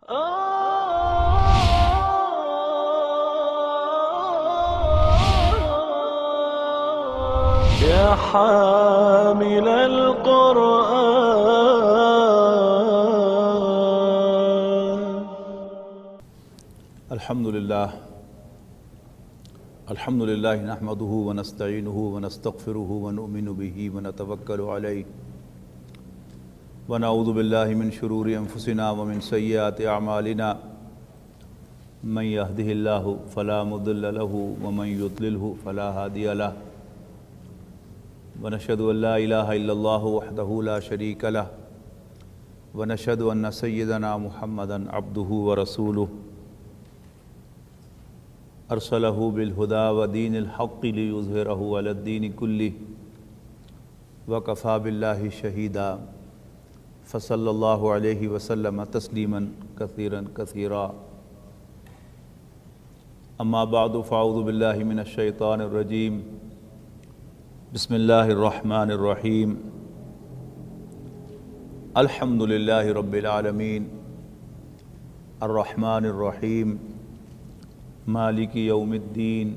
يا حامل القرآن. الحمد لله نحمده ونستعينه ونستغفره ونؤمن به ونتوكل عليه ونعوذ بالله من شرور أنفسنا ومن سيئات أعمالنا من يهده الله فلا مضل له ومن يضلله فلا هادي له ونشهد أن لا إله إلا الله وحده لا شريك له ونشهد أن سيدنا محمدا عبده ورسوله أرسله بالهدى ودين الحق ليظهره على الدين كله وكفى بالله شهيدا فصلى الله عليه وسلم تسليما كثيرا كثيرا أما بعد فأعوذ بالله من الشيطان الرجيم بسم الله الرحمن الرحيم الحمد لله رب العالمين الرحمن الرحيم مالك يوم الدين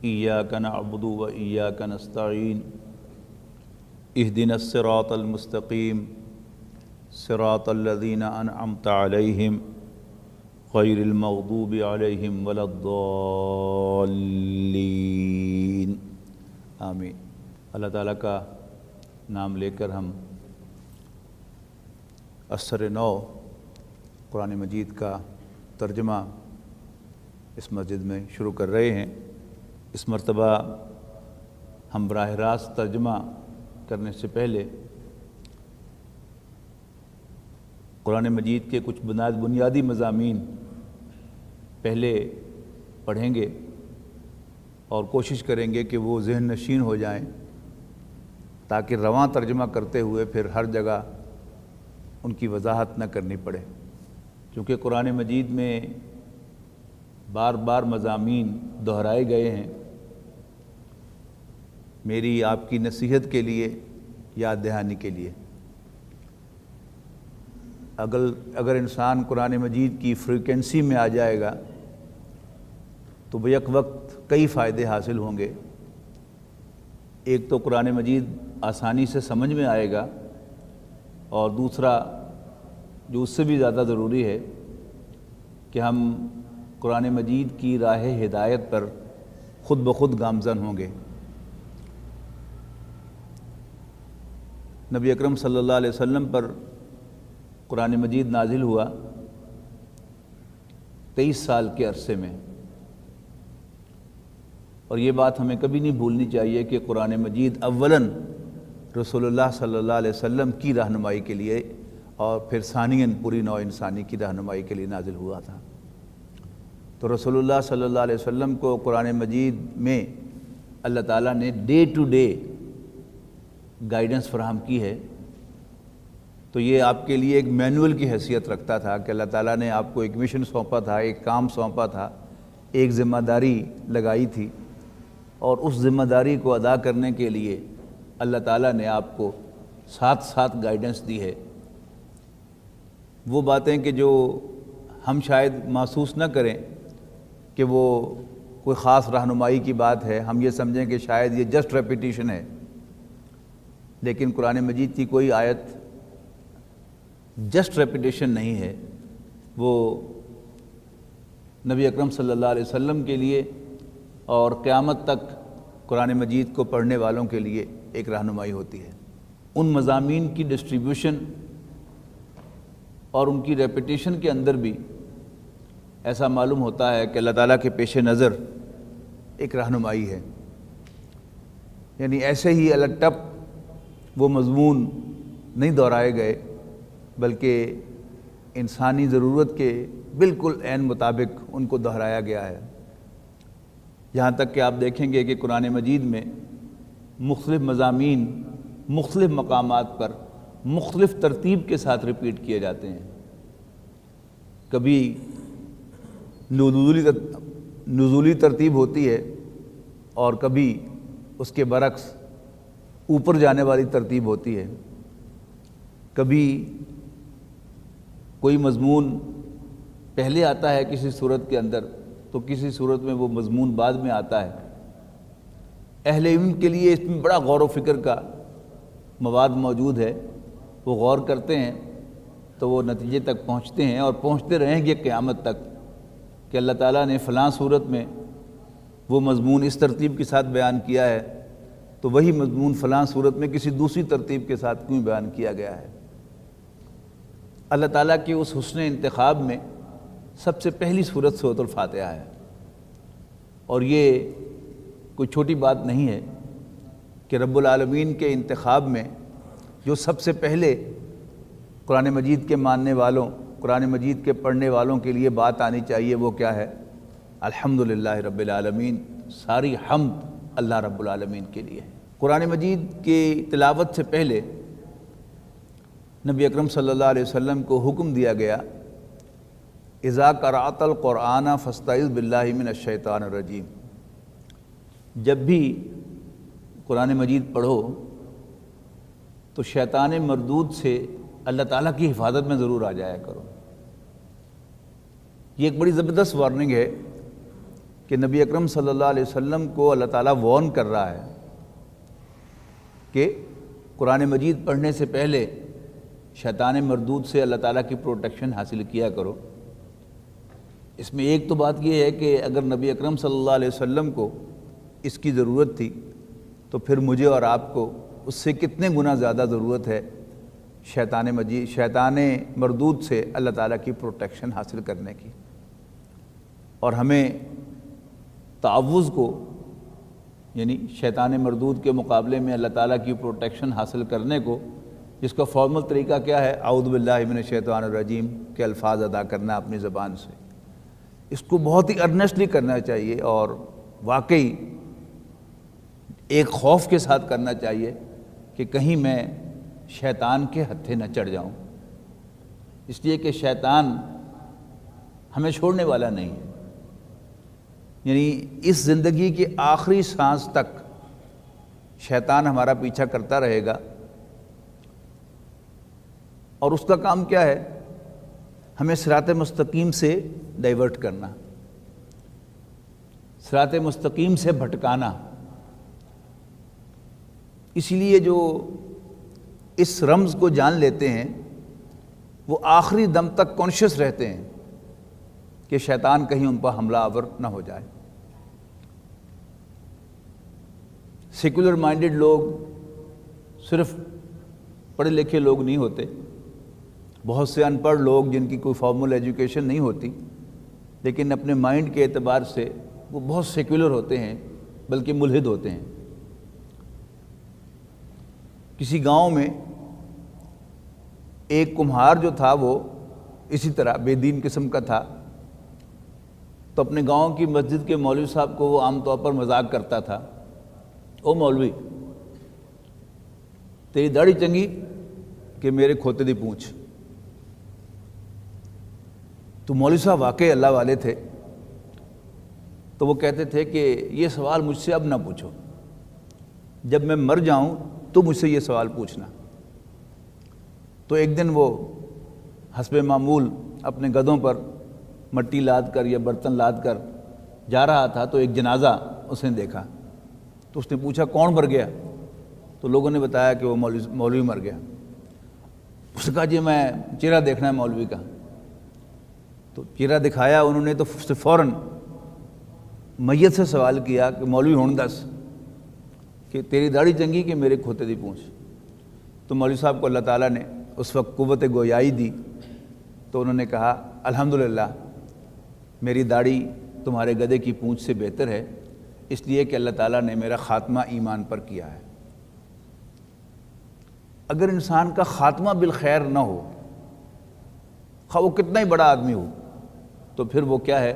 إياك نعبد وإياك نستعين اهدنا الصراط المستقيم صراط الذين أنعمت عليهم غير المغضوب عليهم ولا الضالين آمین۔ اللہ تعالیٰ کا نام لے کر ہم اثر نو قرآن مجید کا ترجمہ اس مسجد میں شروع کر رہے ہیں۔ اس مرتبہ ہم براہ راست ترجمہ کرنے سے پہلے قرآن مجید کے کچھ بنیادی مضامین پہلے پڑھیں گے اور کوشش کریں گے کہ وہ ذہن نشین ہو جائیں تاکہ رواں ترجمہ کرتے ہوئے پھر ہر جگہ ان کی وضاحت نہ کرنی پڑے، کیونکہ قرآن مجید میں بار بار مضامین دہرائے گئے ہیں۔ میری آپ کی نصیحت کے لیے، یاد دہانی کے لیے، اگر انسان قرآن مجید کی فریکوینسی میں آ جائے گا تو بیک وقت کئی فائدے حاصل ہوں گے۔ ایک تو قرآن مجید آسانی سے سمجھ میں آئے گا، اور دوسرا جو اس سے بھی زیادہ ضروری ہے کہ ہم قرآن مجید کی راہ ہدایت پر خود بخود گامزن ہوں گے۔ نبی اکرم صلی اللہ علیہ وسلم پر قرآن مجید نازل ہوا 23 سال کے عرصے میں، اور یہ بات ہمیں کبھی نہیں بھولنی چاہیے کہ قرآن مجید اولاً رسول اللہ صلی اللہ علیہ وسلم کی رہنمائی کے لیے اور پھر ثانیاً پوری نوع انسانی کی رہنمائی کے لیے نازل ہوا تھا۔ تو رسول اللہ صلی اللہ علیہ وسلم کو قرآن مجید میں اللہ تعالیٰ نے ڈے ٹو ڈے گائیڈنس فراہم کی ہے۔ تو یہ آپ کے لیے ایک مینول کی حیثیت رکھتا تھا کہ اللہ تعالیٰ نے آپ کو ایک مشن سونپا تھا، ایک کام سونپا تھا، ایک ذمہ داری لگائی تھی، اور اس ذمہ داری کو ادا کرنے کے لیے اللہ تعالیٰ نے آپ کو ساتھ ساتھ گائیڈنس دی ہے۔ وہ باتیں کہ جو ہم شاید محسوس نہ کریں کہ وہ کوئی خاص رہنمائی کی بات ہے، ہم یہ سمجھیں کہ شاید یہ جسٹ ریپیٹیشن ہے، لیکن قرآن مجید کی کوئی آیت جسٹ ریپیٹیشن نہیں ہے۔ وہ نبی اکرم صلی اللہ علیہ وسلم کے لیے اور قیامت تک قرآن مجید کو پڑھنے والوں کے لیے ایک رہنمائی ہوتی ہے۔ ان مضامین کی ڈسٹریبیوشن اور ان کی ریپیٹیشن کے اندر بھی ایسا معلوم ہوتا ہے کہ اللہ تعالیٰ کے پیش نظر ایک رہنمائی ہے، یعنی ایسے ہی الگ ٹپ وہ مضمون نہیں دہرائے گئے، بلکہ انسانی ضرورت کے بالکل عین مطابق ان کو دہرایا گیا ہے۔ یہاں تک کہ آپ دیکھیں گے کہ قرآن مجید میں مختلف مضامین مختلف مقامات پر مختلف ترتیب کے ساتھ ریپیٹ کیے جاتے ہیں۔ کبھی نزولی ترتیب ہوتی ہے اور کبھی اس کے برعکس اوپر جانے والی ترتیب ہوتی ہے۔ کبھی کوئی مضمون پہلے آتا ہے کسی صورت کے اندر تو کسی صورت میں وہ مضمون بعد میں آتا ہے۔ اہل علم کے لیے اس میں بڑا غور و فکر کا مواد موجود ہے، وہ غور کرتے ہیں تو وہ نتیجے تک پہنچتے ہیں اور پہنچتے رہیں گے قیامت تک کہ اللہ تعالیٰ نے فلاں صورت میں وہ مضمون اس ترتیب کے ساتھ بیان کیا ہے تو وہی مضمون فلاں صورت میں کسی دوسری ترتیب کے ساتھ کیوں بیان کیا گیا ہے۔ اللہ تعالیٰ کے اس حسن انتخاب میں سب سے پہلی صورت سورۃ الفاتحہ ہے، اور یہ کوئی چھوٹی بات نہیں ہے کہ رب العالمین کے انتخاب میں جو سب سے پہلے قرآن مجید کے ماننے والوں، قرآن مجید کے پڑھنے والوں کے لیے بات آنی چاہیے، وہ کیا ہے؟ الحمدللہ رب العالمین، ساری حمد اللہ رب العالمین کے لیے ہے۔ قرآن مجید کی تلاوت سے پہلے نبی اکرم صلی اللہ علیہ وسلم کو حکم دیا گیا، اذا قرأت القرآن فاستعذ باللہ من الشیطان الرجیم، جب بھی قرآن مجید پڑھو تو شیطان مردود سے اللہ تعالیٰ کی حفاظت میں ضرور آ جایا کرو۔ یہ ایک بڑی زبردست وارننگ ہے کہ نبی اکرم صلی اللہ علیہ وسلم کو اللہ تعالیٰ وارن کر رہا ہے کہ قرآن مجید پڑھنے سے پہلے شیطان مردود سے اللہ تعالیٰ کی پروٹیکشن حاصل کیا کرو۔ اس میں ایک تو بات یہ ہے کہ اگر نبی اکرم صلی اللہ علیہ وسلم کو اس کی ضرورت تھی تو پھر مجھے اور آپ کو اس سے کتنے گنا زیادہ ضرورت ہے شیطان مردود سے اللہ تعالیٰ کی پروٹیکشن حاصل کرنے کی۔ اور ہمیں تعوذ کو، یعنی شیطان مردود کے مقابلے میں اللہ تعالیٰ کی پروٹیکشن حاصل کرنے کو، جس کا فارمل طریقہ کیا ہے؟ اعوذ باللہ من الشیطان الرجیم کے الفاظ ادا کرنا اپنی زبان سے، اس کو بہت ہی ارنیسٹلی کرنا چاہیے اور واقعی ایک خوف کے ساتھ کرنا چاہیے کہ کہیں میں شیطان کے ہتھے نہ چڑھ جاؤں، اس لیے کہ شیطان ہمیں چھوڑنے والا نہیں ہے، یعنی اس زندگی کی آخری سانس تک شیطان ہمارا پیچھا کرتا رہے گا، اور اس کا کام کیا ہے؟ ہمیں صراط مستقیم سے ڈائیورٹ کرنا، صراط مستقیم سے بھٹکانا۔ اسی لیے جو اس رمز کو جان لیتے ہیں وہ آخری دم تک کانشیس رہتے ہیں کہ شیطان کہیں ان پر حملہ آور نہ ہو جائے۔ سیکولر مائنڈڈ لوگ صرف پڑھے لکھے لوگ نہیں ہوتے، بہت سے ان پڑھ لوگ جن کی کوئی فارمل ایجوکیشن نہیں ہوتی لیکن اپنے مائنڈ کے اعتبار سے وہ بہت سیکولر ہوتے ہیں، بلکہ ملحد ہوتے ہیں۔ کسی گاؤں میں ایک کمہار جو تھا وہ اسی طرح بے دین قسم کا تھا، تو اپنے گاؤں کی مسجد کے مولوی صاحب کو وہ عام طور پر مذاق کرتا تھا، او مولوی تیری داڑھی چنگی کہ میرے کھوتے دی پونچھ۔ تو مولوی صاحب واقعی اللہ والے تھے، تو وہ کہتے تھے کہ یہ سوال مجھ سے اب نہ پوچھو، جب میں مر جاؤں تو مجھ سے یہ سوال پوچھنا۔ تو ایک دن وہ حسب معمول اپنے گدھوں پر مٹی لاد کر یا برتن لاد کر جا رہا تھا تو ایک جنازہ اس نے دیکھا، تو اس نے پوچھا کون مر گیا؟ تو لوگوں نے بتایا کہ وہ مولوی مر گیا۔ اس نے کہا جی میں چہرہ دیکھنا ہے مولوی کا، تو چہرہ دکھایا انہوں نے، تو فوراً میت سے سوال کیا کہ مولوی ہون دس کہ تیری داڑھی چنگی کہ میرے کھوتے دی پونچھ۔ تو مولوی صاحب کو اللہ تعالیٰ نے اس وقت قوت گویائی دی، تو انہوں نے کہا الحمدللہ میری داڑھی تمہارے گدھے کی پونچھ سے بہتر ہے، اس لیے کہ اللہ تعالیٰ نے میرا خاتمہ ایمان پر کیا ہے۔ اگر انسان کا خاتمہ بالخیر نہ ہو، خواہ وہ کتنا ہی بڑا آدمی ہو، تو پھر وہ کیا ہے؟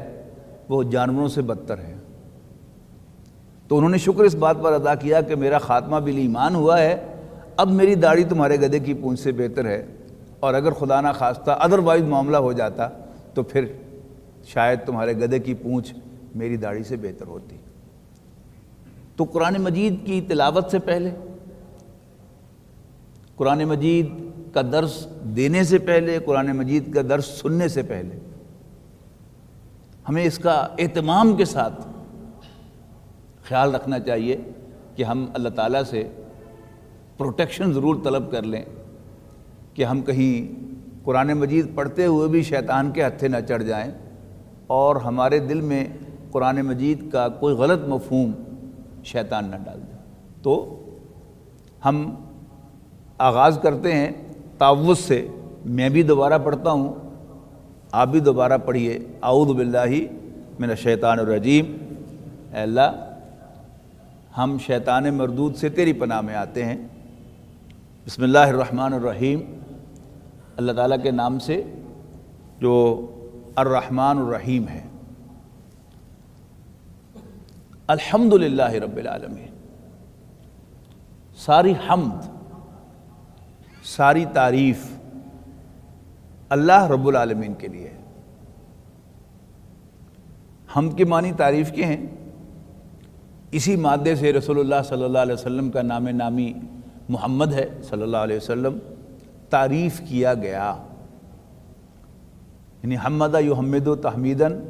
وہ جانوروں سے بدتر ہے۔ تو انہوں نے شکر اس بات پر ادا کیا کہ میرا خاتمہ بالایمان ہوا ہے، اب میری داڑھی تمہارے گدھے کی پونچھ سے بہتر ہے، اور اگر خدا نہ خواستہ ادروائز معاملہ ہو جاتا تو پھر شاید تمہارے گدھے کی پونچھ میری داڑھی سے بہتر ہوتی۔ تو قرآن مجید کی تلاوت سے پہلے، قرآن مجید کا درس دینے سے پہلے، قرآن مجید کا درس سننے سے پہلے ہمیں اس کا اہتمام کے ساتھ خیال رکھنا چاہیے کہ ہم اللہ تعالیٰ سے پروٹیکشن ضرور طلب کر لیں کہ ہم کہیں قرآن مجید پڑھتے ہوئے بھی شیطان کے ہتھے نہ چڑھ جائیں اور ہمارے دل میں قرآن مجید کا کوئی غلط مفہوم شیطان نہ ڈال دے۔ تو ہم آغاز کرتے ہیں تعوذ سے۔ میں بھی دوبارہ پڑھتا ہوں، آپ بھی دوبارہ پڑھیے۔ اعوذ باللہ من الشیطان الرجیم۔ اے اللہ، ہم شیطان مردود سے تیری پناہ میں آتے ہیں۔ بسم اللہ الرحمن الرحیم، اللہ تعالیٰ کے نام سے جو الرحمن الرحیم ہے۔ الحمدللہ رب العالمین، ساری حمد، ساری تعریف اللہ رب العالمین کے لیے ہے۔ حمد کے معنی تعریف کے ہیں۔ اسی مادے سے رسول اللہ صلی اللہ علیہ وسلم کا نام نامی محمد ہے صلی اللہ علیہ وسلم، تعریف کیا گیا۔ یعنی حمد یحمد تحمیدن،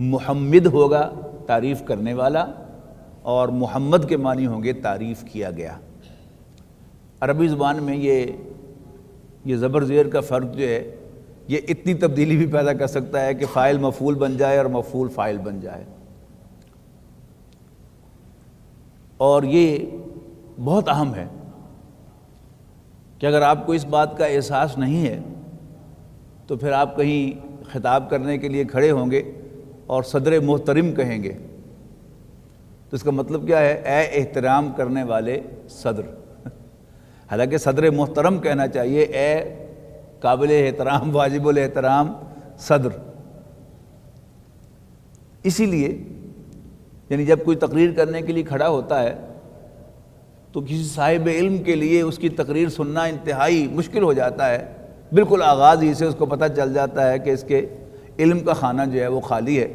محمد ہوگا تعریف کرنے والا، اور محمد کے معنی ہوں گے تعریف کیا گیا۔ عربی زبان میں یہ زبر زیر کا فرق جو ہے، یہ اتنی تبدیلی بھی پیدا کر سکتا ہے کہ فاعل مفعول بن جائے اور مفعول فاعل بن جائے، اور یہ بہت اہم ہے کہ اگر آپ کو اس بات کا احساس نہیں ہے تو پھر آپ کہیں خطاب کرنے کے لیے کھڑے ہوں گے اور صدر محترم کہیں گے، تو اس کا مطلب کیا ہے؟ اے احترام کرنے والے صدر۔ حالانکہ صدر محترم کہنا چاہیے، اے قابل احترام واجب الاحترام صدر۔ اسی لیے یعنی جب کوئی تقریر کرنے کے لیے کھڑا ہوتا ہے تو کسی صاحب علم کے لیے اس کی تقریر سننا انتہائی مشکل ہو جاتا ہے۔ بالکل آغاز ہی سے اس کو پتہ چل جاتا ہے کہ اس کے علم کا خانہ جو ہے وہ خالی ہے،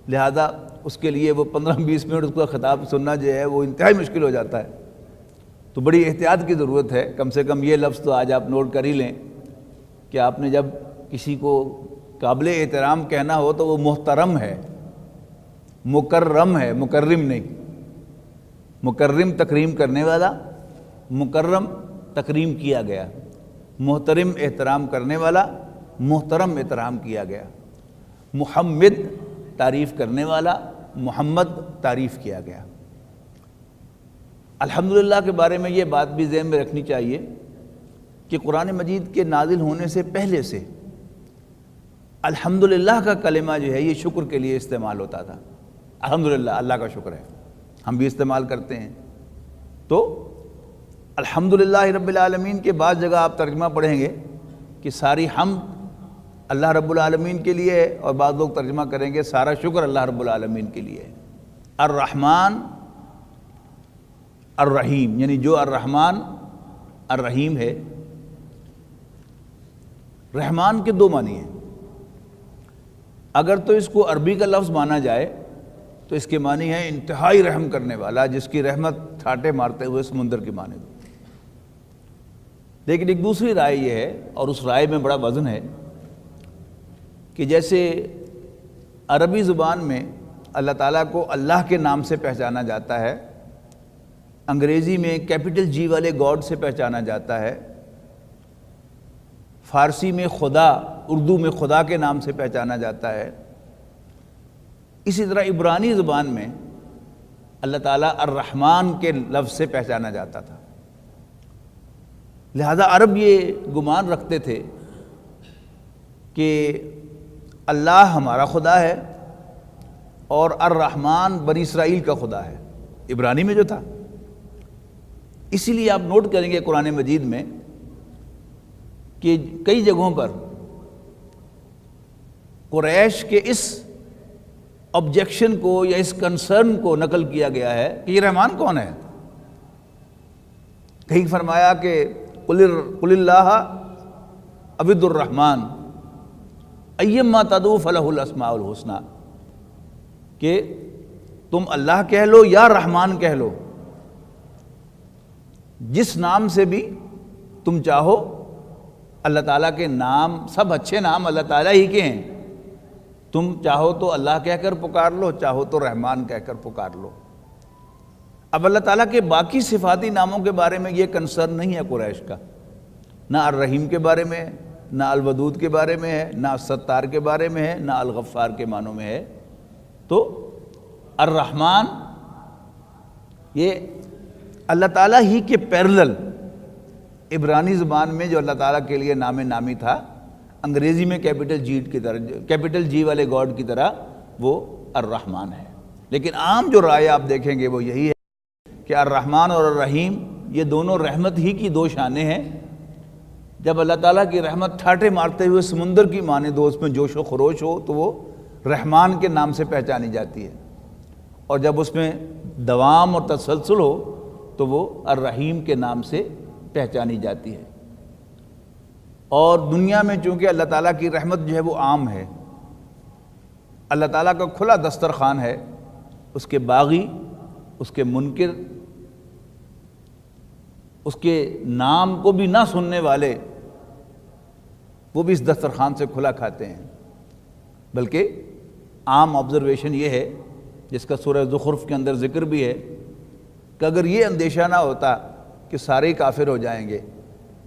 لہذا اس کے لیے وہ 15-20 منٹ اس کا خطاب سننا جو ہے وہ انتہائی مشکل ہو جاتا ہے۔ تو بڑی احتیاط کی ضرورت ہے۔ کم سے کم یہ لفظ تو آج آپ نوٹ کر ہی لیں کہ آپ نے جب کسی کو قابل احترام کہنا ہو تو وہ محترم ہے، مکرم ہے، مکرم نہیں۔ مکرم تکریم کرنے والا، مکرم تکریم کیا گیا، محترم احترام کرنے والا، محترم احترام کیا گیا، محمد تعریف کرنے والا، محمد تعریف کیا گیا۔ الحمدللہ کے بارے میں یہ بات بھی ذہن میں رکھنی چاہیے کہ قرآن مجید کے نازل ہونے سے پہلے سے الحمدللہ کا کلمہ جو ہے یہ شکر کے لیے استعمال ہوتا تھا۔ الحمدللہ، اللہ کا شکر ہے، ہم بھی استعمال کرتے ہیں۔ تو الحمدللہ رب العالمین کے بعد جگہ آپ ترجمہ پڑھیں گے کہ ساری حمد اللہ رب العالمین کے لیے ہے، اور بعض لوگ ترجمہ کریں گے سارا شکر اللہ رب العالمین کے لیے ہے۔ الرحمن الرحیم، یعنی جو الرحمن الرحیم ہے۔ رحمان کے دو معنی ہیں۔ اگر تو اس کو عربی کا لفظ مانا جائے تو اس کے معنی ہے انتہائی رحم کرنے والا، جس کی رحمت ٹھاٹے مارتے ہوئے سمندر کی مانے۔ لیکن ایک دوسری رائے یہ ہے، اور اس رائے میں بڑا وزن ہے، کہ جیسے عربی زبان میں اللہ تعالیٰ کو اللہ کے نام سے پہچانا جاتا ہے، انگریزی میں کیپٹل جی والے گاڈ سے پہچانا جاتا ہے، فارسی میں خدا، اردو میں خدا کے نام سے پہچانا جاتا ہے، اسی طرح عبرانی زبان میں اللہ تعالیٰ الرحمن کے لفظ سے پہچانا جاتا تھا۔ لہذا عرب یہ گمان رکھتے تھے کہ اللہ ہمارا خدا ہے اور الرحمن بنی اسرائیل کا خدا ہے، عبرانی میں جو تھا۔ اسی لیے آپ نوٹ کریں گے قرآن مجید میں کہ کئی جگہوں پر قریش کے اس آبجیکشن کو یا اس کنسرن کو نقل کیا گیا ہے کہ یہ رحمان کون ہے۔ کہیں فرمایا کہ قل اللہ عبد الرحمن ایما تدعو فلہ الاسماء الحسنی، کہ تم اللہ کہہ لو یا رحمان کہہ لو، جس نام سے بھی تم چاہو اللہ تعالیٰ کے نام سب اچھے نام اللہ تعالیٰ ہی کے ہیں، تم چاہو تو اللہ کہہ کر پکار لو، چاہو تو رحمان کہہ کر پکار لو۔ اب اللہ تعالیٰ کے باقی صفاتی ناموں کے بارے میں یہ کنسرن نہیں ہے قریش کا، نہ الرحیم کے بارے میں ہے، نہ الودود کے بارے میں ہے، نہ الستار کے بارے میں ہے، نہ الغفار کے معنوں میں ہے۔ تو الرحمن یہ اللہ تعالیٰ ہی کے پیرلل عبرانی زبان میں جو اللہ تعالیٰ کے لیے نام نامی تھا، انگریزی میں کیپٹل جی والے گاڈ کی طرح وہ الرحمن ہے۔ لیکن عام جو رائے آپ دیکھیں گے وہ یہی ہے کہ الرحمن اور الرحیم یہ دونوں رحمت ہی کی دو شانیں ہیں۔ جب اللہ تعالیٰ کی رحمت ٹھاٹے مارتے ہوئے سمندر کی مانند اس میں جوش و خروش ہو تو وہ رحمان کے نام سے پہچانی جاتی ہے، اور جب اس میں دوام اور تسلسل ہو تو وہ الرحیم کے نام سے پہچانی جاتی ہے۔ اور دنیا میں چونکہ اللہ تعالیٰ کی رحمت جو ہے وہ عام ہے، اللہ تعالیٰ کا کھلا دسترخوان ہے، اس کے باغی، اس کے منکر، اس کے نام کو بھی نہ سننے والے وہ بھی اس دسترخوان سے کھلا کھاتے ہیں۔ بلکہ عام آبزرویشن یہ ہے، جس کا سورہ زخرف کے اندر ذکر بھی ہے، کہ اگر یہ اندیشہ نہ ہوتا کہ سارے کافر ہو جائیں گے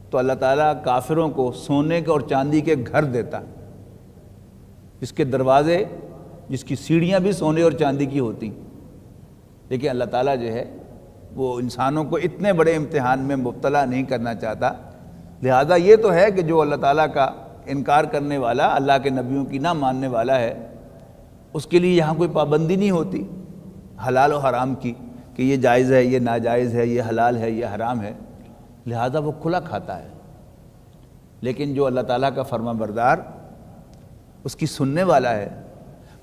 تو اللہ تعالیٰ کافروں کو سونے کے اور چاندی کے گھر دیتا، جس کے دروازے، جس کی سیڑھیاں بھی سونے اور چاندی کی ہوتی۔ لیکن اللہ تعالیٰ جو ہے وہ انسانوں کو اتنے بڑے امتحان میں مبتلا نہیں کرنا چاہتا، لہذا یہ تو ہے کہ جو اللہ تعالیٰ کا انکار کرنے والا، اللہ کے نبیوں کی نہ ماننے والا ہے، اس کے لیے یہاں کوئی پابندی نہیں ہوتی حلال و حرام کی کہ یہ جائز ہے، یہ ناجائز ہے، یہ حلال ہے، یہ حرام ہے، لہذا وہ کھلا کھاتا ہے۔ لیکن جو اللہ تعالیٰ کا فرما بردار، اس کی سننے والا ہے،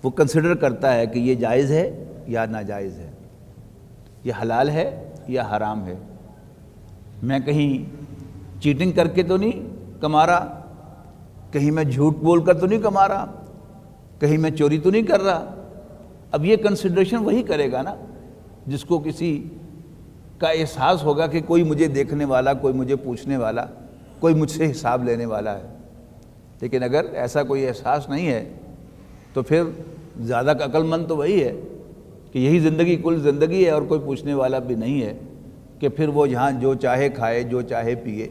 وہ کنسیڈر کرتا ہے کہ یہ جائز ہے یا ناجائز ہے، یہ حلال ہے یا حرام ہے، میں کہیں چیٹنگ کر کے تو نہیں کما رہا، کہیں میں جھوٹ بول کر تو نہیں کما رہا، کہیں میں چوری تو نہیں کر رہا۔ اب یہ کنسیڈریشن وہی کرے گا نا جس کو کسی کا احساس ہوگا کہ کوئی مجھے دیکھنے والا، کوئی مجھے پوچھنے والا، کوئی مجھ سے حساب لینے والا ہے۔ لیکن اگر ایسا کوئی احساس نہیں ہے تو پھر زیادہ عقل مند تو وہی ہے کہ یہی زندگی کل زندگی ہے اور کوئی پوچھنے والا بھی نہیں ہے، کہ پھر وہ یہاں جو چاہے کھائے، جو چاہے پیے،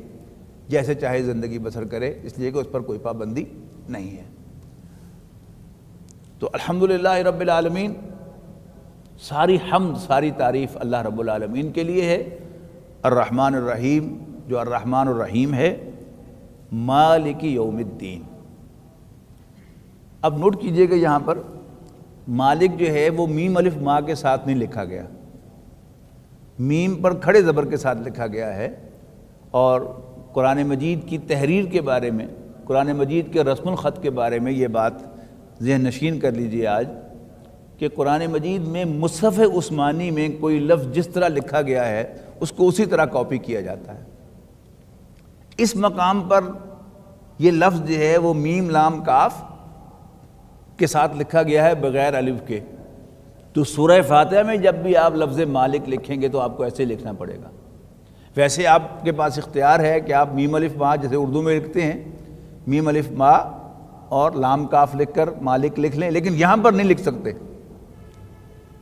جیسے چاہے زندگی بسر کرے، اس لیے کہ اس پر کوئی پابندی نہیں ہے۔ تو الحمدللہ رب العالمین، ساری حمد، ساری تعریف اللہ رب العالمین کے لیے ہے۔ الرحمن الرحیم، جو الرحمن الرحیم ہے، مالک یوم الدین۔ اب نوٹ کیجئے کہ یہاں پر مالک جو ہے وہ میم الف ما کے ساتھ نہیں لکھا گیا، میم پر کھڑے زبر کے ساتھ لکھا گیا ہے۔ اور قرآن مجید کی تحریر کے بارے میں، قرآن مجید کے رسم الخط کے بارے میں یہ بات ذہن نشین کر لیجئے آج، کہ قرآن مجید میں مصحف عثمانی میں کوئی لفظ جس طرح لکھا گیا ہے اس کو اسی طرح کاپی کیا جاتا ہے۔ اس مقام پر یہ لفظ جو ہے وہ میم لام کاف کے ساتھ لکھا گیا ہے بغیر الف کے۔ تو سورہ فاتحہ میں جب بھی آپ لفظ مالک لکھیں گے تو آپ کو ایسے لکھنا پڑے گا۔ ویسے آپ کے پاس اختیار ہے کہ آپ میم الف ما جیسے اردو میں لکھتے ہیں، میم الف ما اور لام کاف لکھ کر مالک لکھ لیں، لیکن یہاں پر نہیں لکھ سکتے،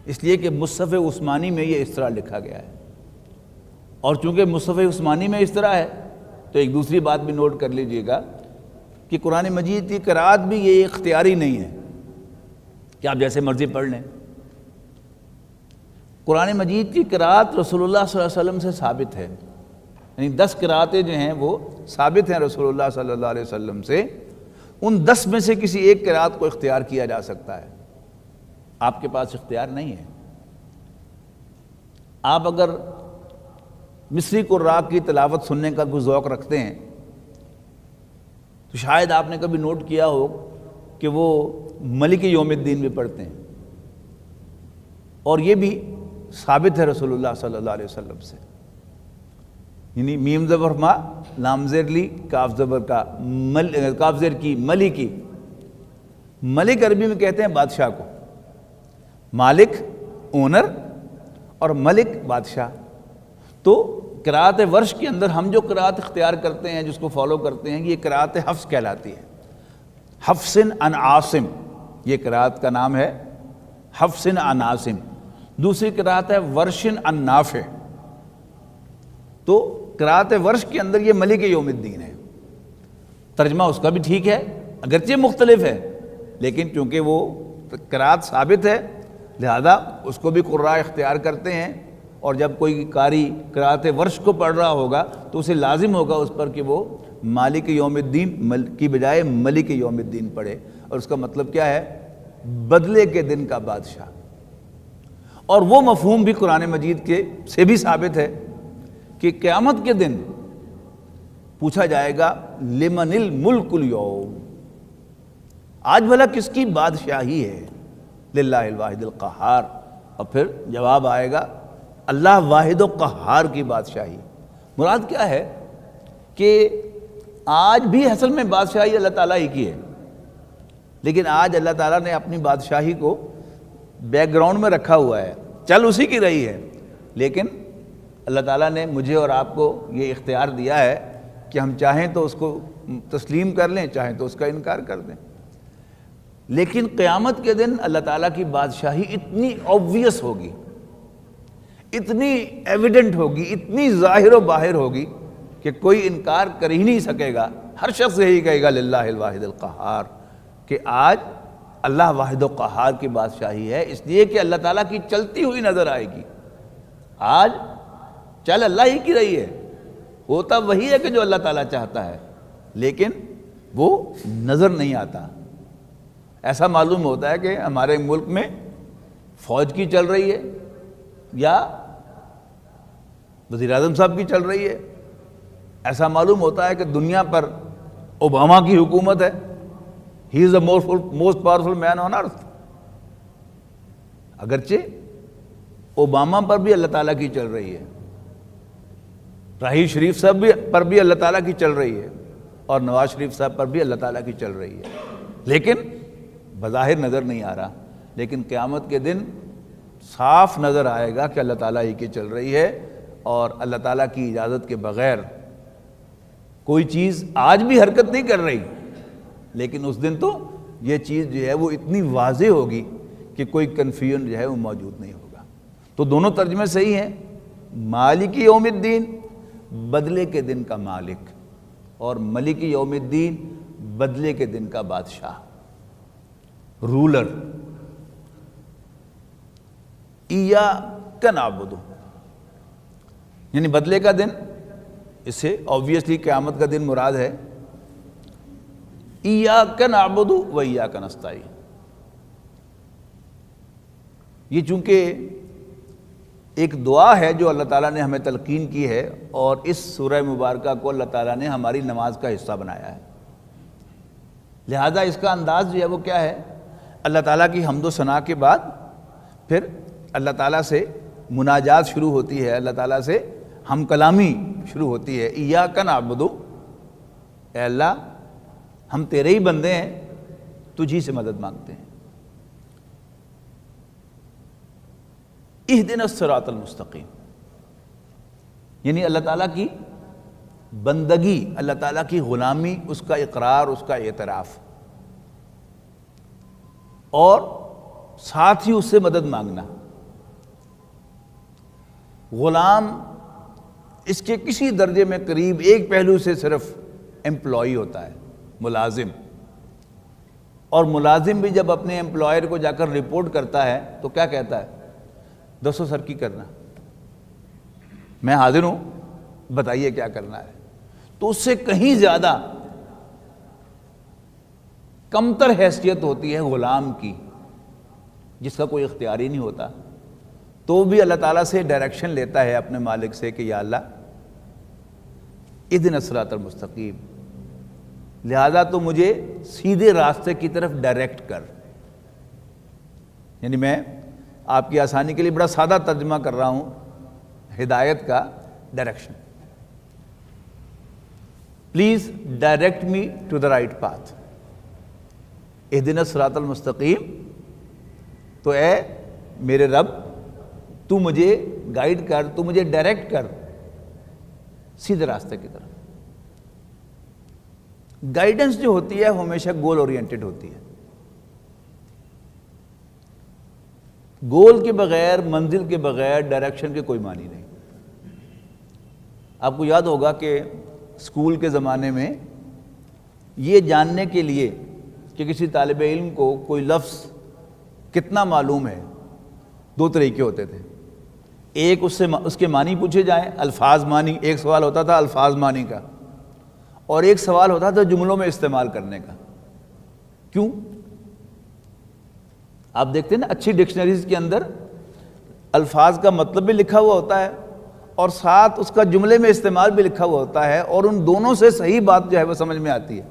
اس لیے کہ مصحف عثمانی میں یہ اس طرح لکھا گیا ہے۔ اور چونکہ مصحف عثمانی میں اس طرح ہے تو ایک دوسری بات بھی نوٹ کر لیجئے گا کہ قرآن مجید کی قرأت بھی یہ اختیاری نہیں ہے کہ آپ جیسے مرضی پڑھ لیں۔ قرآن مجید کی قرأت رسول اللہ صلی اللہ علیہ وسلم سے ثابت ہے، یعنی 10 قرأتیں جو ہیں وہ ثابت ہیں رسول اللہ صلی اللہ علیہ وسلم سے، ان 10 میں سے کسی ایک قرأت کو اختیار کیا جا سکتا ہے، آپ کے پاس اختیار نہیں ہے۔ آپ اگر مصری قراء کی تلاوت سننے کا کوئی ذوق رکھتے ہیں تو شاید آپ نے کبھی نوٹ کیا ہو کہ وہ ملک یوم الدین بھی پڑھتے ہیں، اور یہ بھی ثابت ہے رسول اللہ صلی اللہ علیہ وسلم سے، یعنی میم زبر ما، لام زیر لی، کاف زبر کا کاف زیر کی ملی کی۔ ملک عربی میں کہتے ہیں بادشاہ کو، مالک اونر اور ملک بادشاہ۔ تو قراءت ورش کے اندر ہم جو قراءت اختیار کرتے ہیں، جس کو فالو کرتے ہیں، یہ قراءت حفص کہلاتی ہے۔ حفص عن عاصم، یہ قراءت کا نام ہے، حفص عن عاصم۔ دوسری قراءت ہے ورش عن نافع۔ تو قراءت ورش کے اندر یہ ملک یوم الدین ہے۔ ترجمہ اس کا بھی ٹھیک ہے، اگرچہ مختلف ہے، لیکن چونکہ وہ قراءت ثابت ہے لہذا اس کو بھی قراء اختیار کرتے ہیں، اور جب کوئی قاری قراءت ورش کو پڑھ رہا ہوگا تو اسے لازم ہوگا اس پر کہ وہ مالک یوم الدین کی بجائے ملک یوم الدین پڑھے، اور اس کا مطلب کیا ہے؟ بدلے کے دن کا بادشاہ۔ اور وہ مفہوم بھی قرآن مجید کے سے بھی ثابت ہے کہ قیامت کے دن پوچھا جائے گا لمن الملک اليوم، آج بھلا کس کی بادشاہی ہے؟ للہ الواحد القہار، اور پھر جواب آئے گا اللہ واحد و قہار کی بادشاہی۔ مراد کیا ہے کہ آج بھی اصل میں بادشاہی اللہ تعالیٰ ہی کی ہے، لیکن آج اللہ تعالیٰ نے اپنی بادشاہی کو بیک گراؤنڈ میں رکھا ہوا ہے، چل اسی کی رہی ہے، لیکن اللہ تعالیٰ نے مجھے اور آپ کو یہ اختیار دیا ہے کہ ہم چاہیں تو اس کو تسلیم کر لیں، چاہیں تو اس کا انکار کر دیں۔ لیکن قیامت کے دن اللہ تعالیٰ کی بادشاہی اتنی آبویس ہوگی، اتنی ایویڈنٹ ہوگی، اتنی ظاہر و باہر ہوگی کہ کوئی انکار کر ہی نہیں سکے گا۔ ہر شخص یہی کہے گا للہ الواحد القہار، کہ آج اللہ واحد و قہار کی بادشاہی ہے، اس لیے کہ اللہ تعالیٰ کی چلتی ہوئی نظر آئے گی۔ آج چل اللہ ہی کی رہی ہے، ہوتا وہی ہے کہ جو اللہ تعالیٰ چاہتا ہے، لیکن وہ نظر نہیں آتا۔ ایسا معلوم ہوتا ہے کہ ہمارے ملک میں فوج کی چل رہی ہے یا وزیر اعظم صاحب کی چل رہی ہے، ایسا معلوم ہوتا ہے کہ دنیا پر اوباما کی حکومت ہے، ہی از دا موسٹ پاورفل مین آن ارتھ۔ اگرچہ اوباما پر بھی اللہ تعالیٰ کی چل رہی ہے، راہیل شریف صاحب پر بھی اللہ تعالیٰ کی چل رہی ہے، اور نواز شریف صاحب پر بھی اللہ تعالیٰ کی چل رہی ہے، لیکن بظاہر نظر نہیں آ رہا۔ لیکن قیامت کے دن صاف نظر آئے گا کہ اللہ تعالیٰ ہی کی چل رہی ہے، اور اللہ تعالیٰ کی اجازت کے بغیر کوئی چیز آج بھی حرکت نہیں کر رہی، لیکن اس دن تو یہ چیز جو ہے وہ اتنی واضح ہوگی کہ کوئی کنفیوژن جو ہے وہ موجود نہیں ہوگا۔ تو دونوں ترجمے صحیح ہیں، مالک یوم الدین بدلے کے دن کا مالک، اور ملک یوم الدین بدلے کے دن کا بادشاہ، رولر۔ ایاک نعبد، یعنی بدلے کا دن، اس سے آبویسلی قیامت کا دن مراد ہے۔ ایاک نعبد و ایاک نستعین، یہ چونکہ ایک دعا ہے جو اللہ تعالیٰ نے ہمیں تلقین کی ہے، اور اس سورہ مبارکہ کو اللہ تعالیٰ نے ہماری نماز کا حصہ بنایا ہے، لہذا اس کا انداز جو ہے وہ کیا ہے؟ اللہ تعالیٰ کی حمد و ثنا کے بعد پھر اللہ تعالیٰ سے مناجات شروع ہوتی ہے، اللہ تعالیٰ سے ہم کلامی شروع ہوتی ہے۔ ایاک نعبد، اے اللہ ہم تیرے ہی بندے ہیں، تجھی سے مدد مانگتے ہیں۔ اہدنا الصراط المستقیم، یعنی اللہ تعالیٰ کی بندگی، اللہ تعالیٰ کی غلامی، اس کا اقرار، اس کا اعتراف، اور ساتھ ہی اس سے مدد مانگنا۔ غلام اس کے کسی درجے میں قریب ایک پہلو سے صرف امپلائی ہوتا ہے، ملازم، اور ملازم بھی جب اپنے امپلائر کو جا کر رپورٹ کرتا ہے تو کیا کہتا ہے؟ دسو سر کی کرنا، میں حاضر ہوں، بتائیے کیا کرنا ہے۔ تو اس سے کہیں زیادہ کمتر حیثیت ہوتی ہے غلام کی، جس کا کوئی اختیار ہی نہیں ہوتا، تو بھی اللہ تعالیٰ سے ڈائریکشن لیتا ہے اپنے مالک سے کہ یا اللہ اہدنا الصراط المستقیم، لہذا تو مجھے سیدھے راستے کی طرف ڈائریکٹ کر۔ یعنی میں آپ کی آسانی کے لیے بڑا سادہ ترجمہ کر رہا ہوں، ہدایت کا direction. Please direct me to the right path. اہدنا الصراط المستقیم، تو اے میرے رب تو مجھے گائیڈ کر، تو مجھے ڈائریکٹ کر سیدھے راستے کی طرف. گائیڈنس جو ہوتی ہے ہمیشہ گول اورینٹڈ ہوتی ہے. گول کے بغیر، منزل کے بغیر ڈائریکشن کے کوئی معنی نہیں. آپ کو یاد ہوگا کہ اسکول کے زمانے میں یہ جاننے کے لیے کہ کسی طالب علم کو کوئی لفظ کتنا معلوم ہے، دو طریقے ہوتے تھے. ایک اس کے معنی پوچھے جائیں، الفاظ معنی. ایک سوال ہوتا تھا الفاظ معنی کا، اور ایک سوال ہوتا تھا جملوں میں استعمال کرنے کا. کیوں؟ آپ دیکھتے ہیں نا اچھی ڈکشنریز کے اندر الفاظ کا مطلب بھی لکھا ہوا ہوتا ہے اور ساتھ اس کا جملے میں استعمال بھی لکھا ہوا ہوتا ہے، اور ان دونوں سے صحیح بات جو ہے وہ سمجھ میں آتی ہے.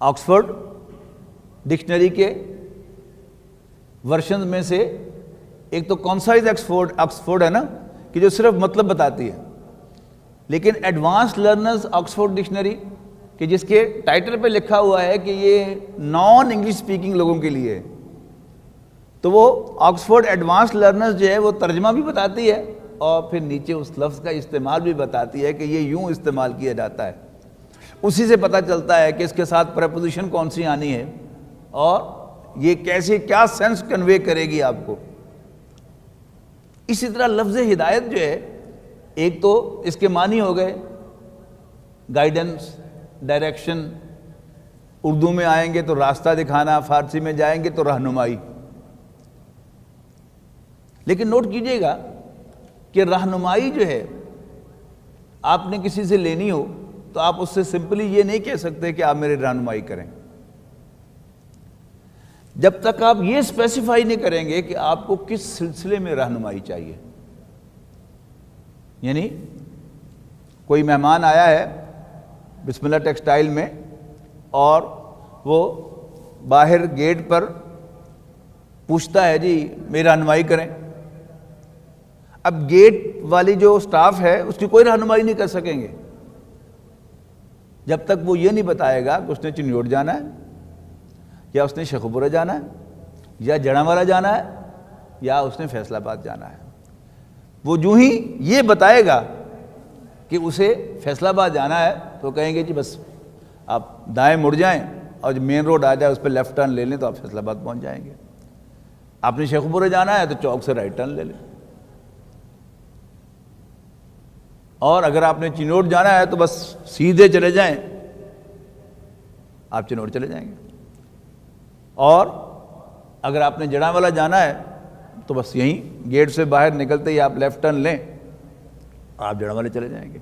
آکسفورڈ ڈکشنری کے ورژن میں سے ایک تو کونسائز آکسفورڈ ہے نا، کہ جو صرف مطلب بتاتی ہے، لیکن ایڈوانس لرنرز آکسفورڈ ڈکشنری کہ جس کے ٹائٹل پہ لکھا ہوا ہے کہ یہ نان انگلش سپیکنگ لوگوں کے لیے ہے، تو وہ آکسفورڈ ایڈوانس لرنرز جو ہے وہ ترجمہ بھی بتاتی ہے اور پھر نیچے اس لفظ کا استعمال بھی بتاتی ہے کہ یہ یوں استعمال کیا جاتا ہے. اسی سے پتہ چلتا ہے کہ اس کے ساتھ پریپوزیشن کون سی آنی ہے اور یہ کیسے کیا سینس کنوے کرے گی آپ کو. اسی طرح لفظ ہدایت جو ہے، ایک تو اس کے معنی ہو گئے گائیڈنس، ڈائریکشن. اردو میں آئیں گے تو راستہ دکھانا، فارسی میں جائیں گے تو رہنمائی. لیکن نوٹ کیجئے گا کہ رہنمائی جو ہے آپ نے کسی سے لینی ہو تو آپ اس سے سمپلی یہ نہیں کہہ سکتے کہ آپ میری رہنمائی کریں، جب تک آپ یہ اسپیسیفائی نہیں کریں گے کہ آپ کو کس سلسلے میں رہنمائی چاہیے. یعنی کوئی مہمان آیا ہے بسم اللہ ٹیکسٹائل میں اور وہ باہر گیٹ پر پوچھتا ہے جی میری رہنمائی کریں. اب گیٹ والی جو سٹاف ہے اس کی کوئی رہنمائی نہیں کر سکیں گے جب تک وہ یہ نہیں بتائے گا کہ اس نے چنیوٹ جانا ہے یا اس نے شیخ پورہ جانا ہے یا جڑامالہ جانا ہے یا اس نے فیصل آباد جانا ہے. وہ جو ہی یہ بتائے گا کہ اسے فیصل آباد جانا ہے تو کہیں گے جی بس آپ دائیں مڑ جائیں اور جو مین روڈ آ جائے اس پہ لیفٹ ٹرن لے لیں تو آپ فیصل آباد پہنچ جائیں گے. آپ نے شیخ پورہ جانا ہے تو چوک سے رائٹ ٹرن لے لیں، اور اگر آپ نے چنوٹ جانا ہے تو بس سیدھے چلے جائیں، آپ چنوٹ چلے جائیں گے. اور اگر آپ نے جڑامالہ جانا ہے تو بس یہیں گیٹ سے باہر نکلتے ہی آپ لیفٹ ٹرن لیں، آپ جڑامالہ چلے جائیں گے.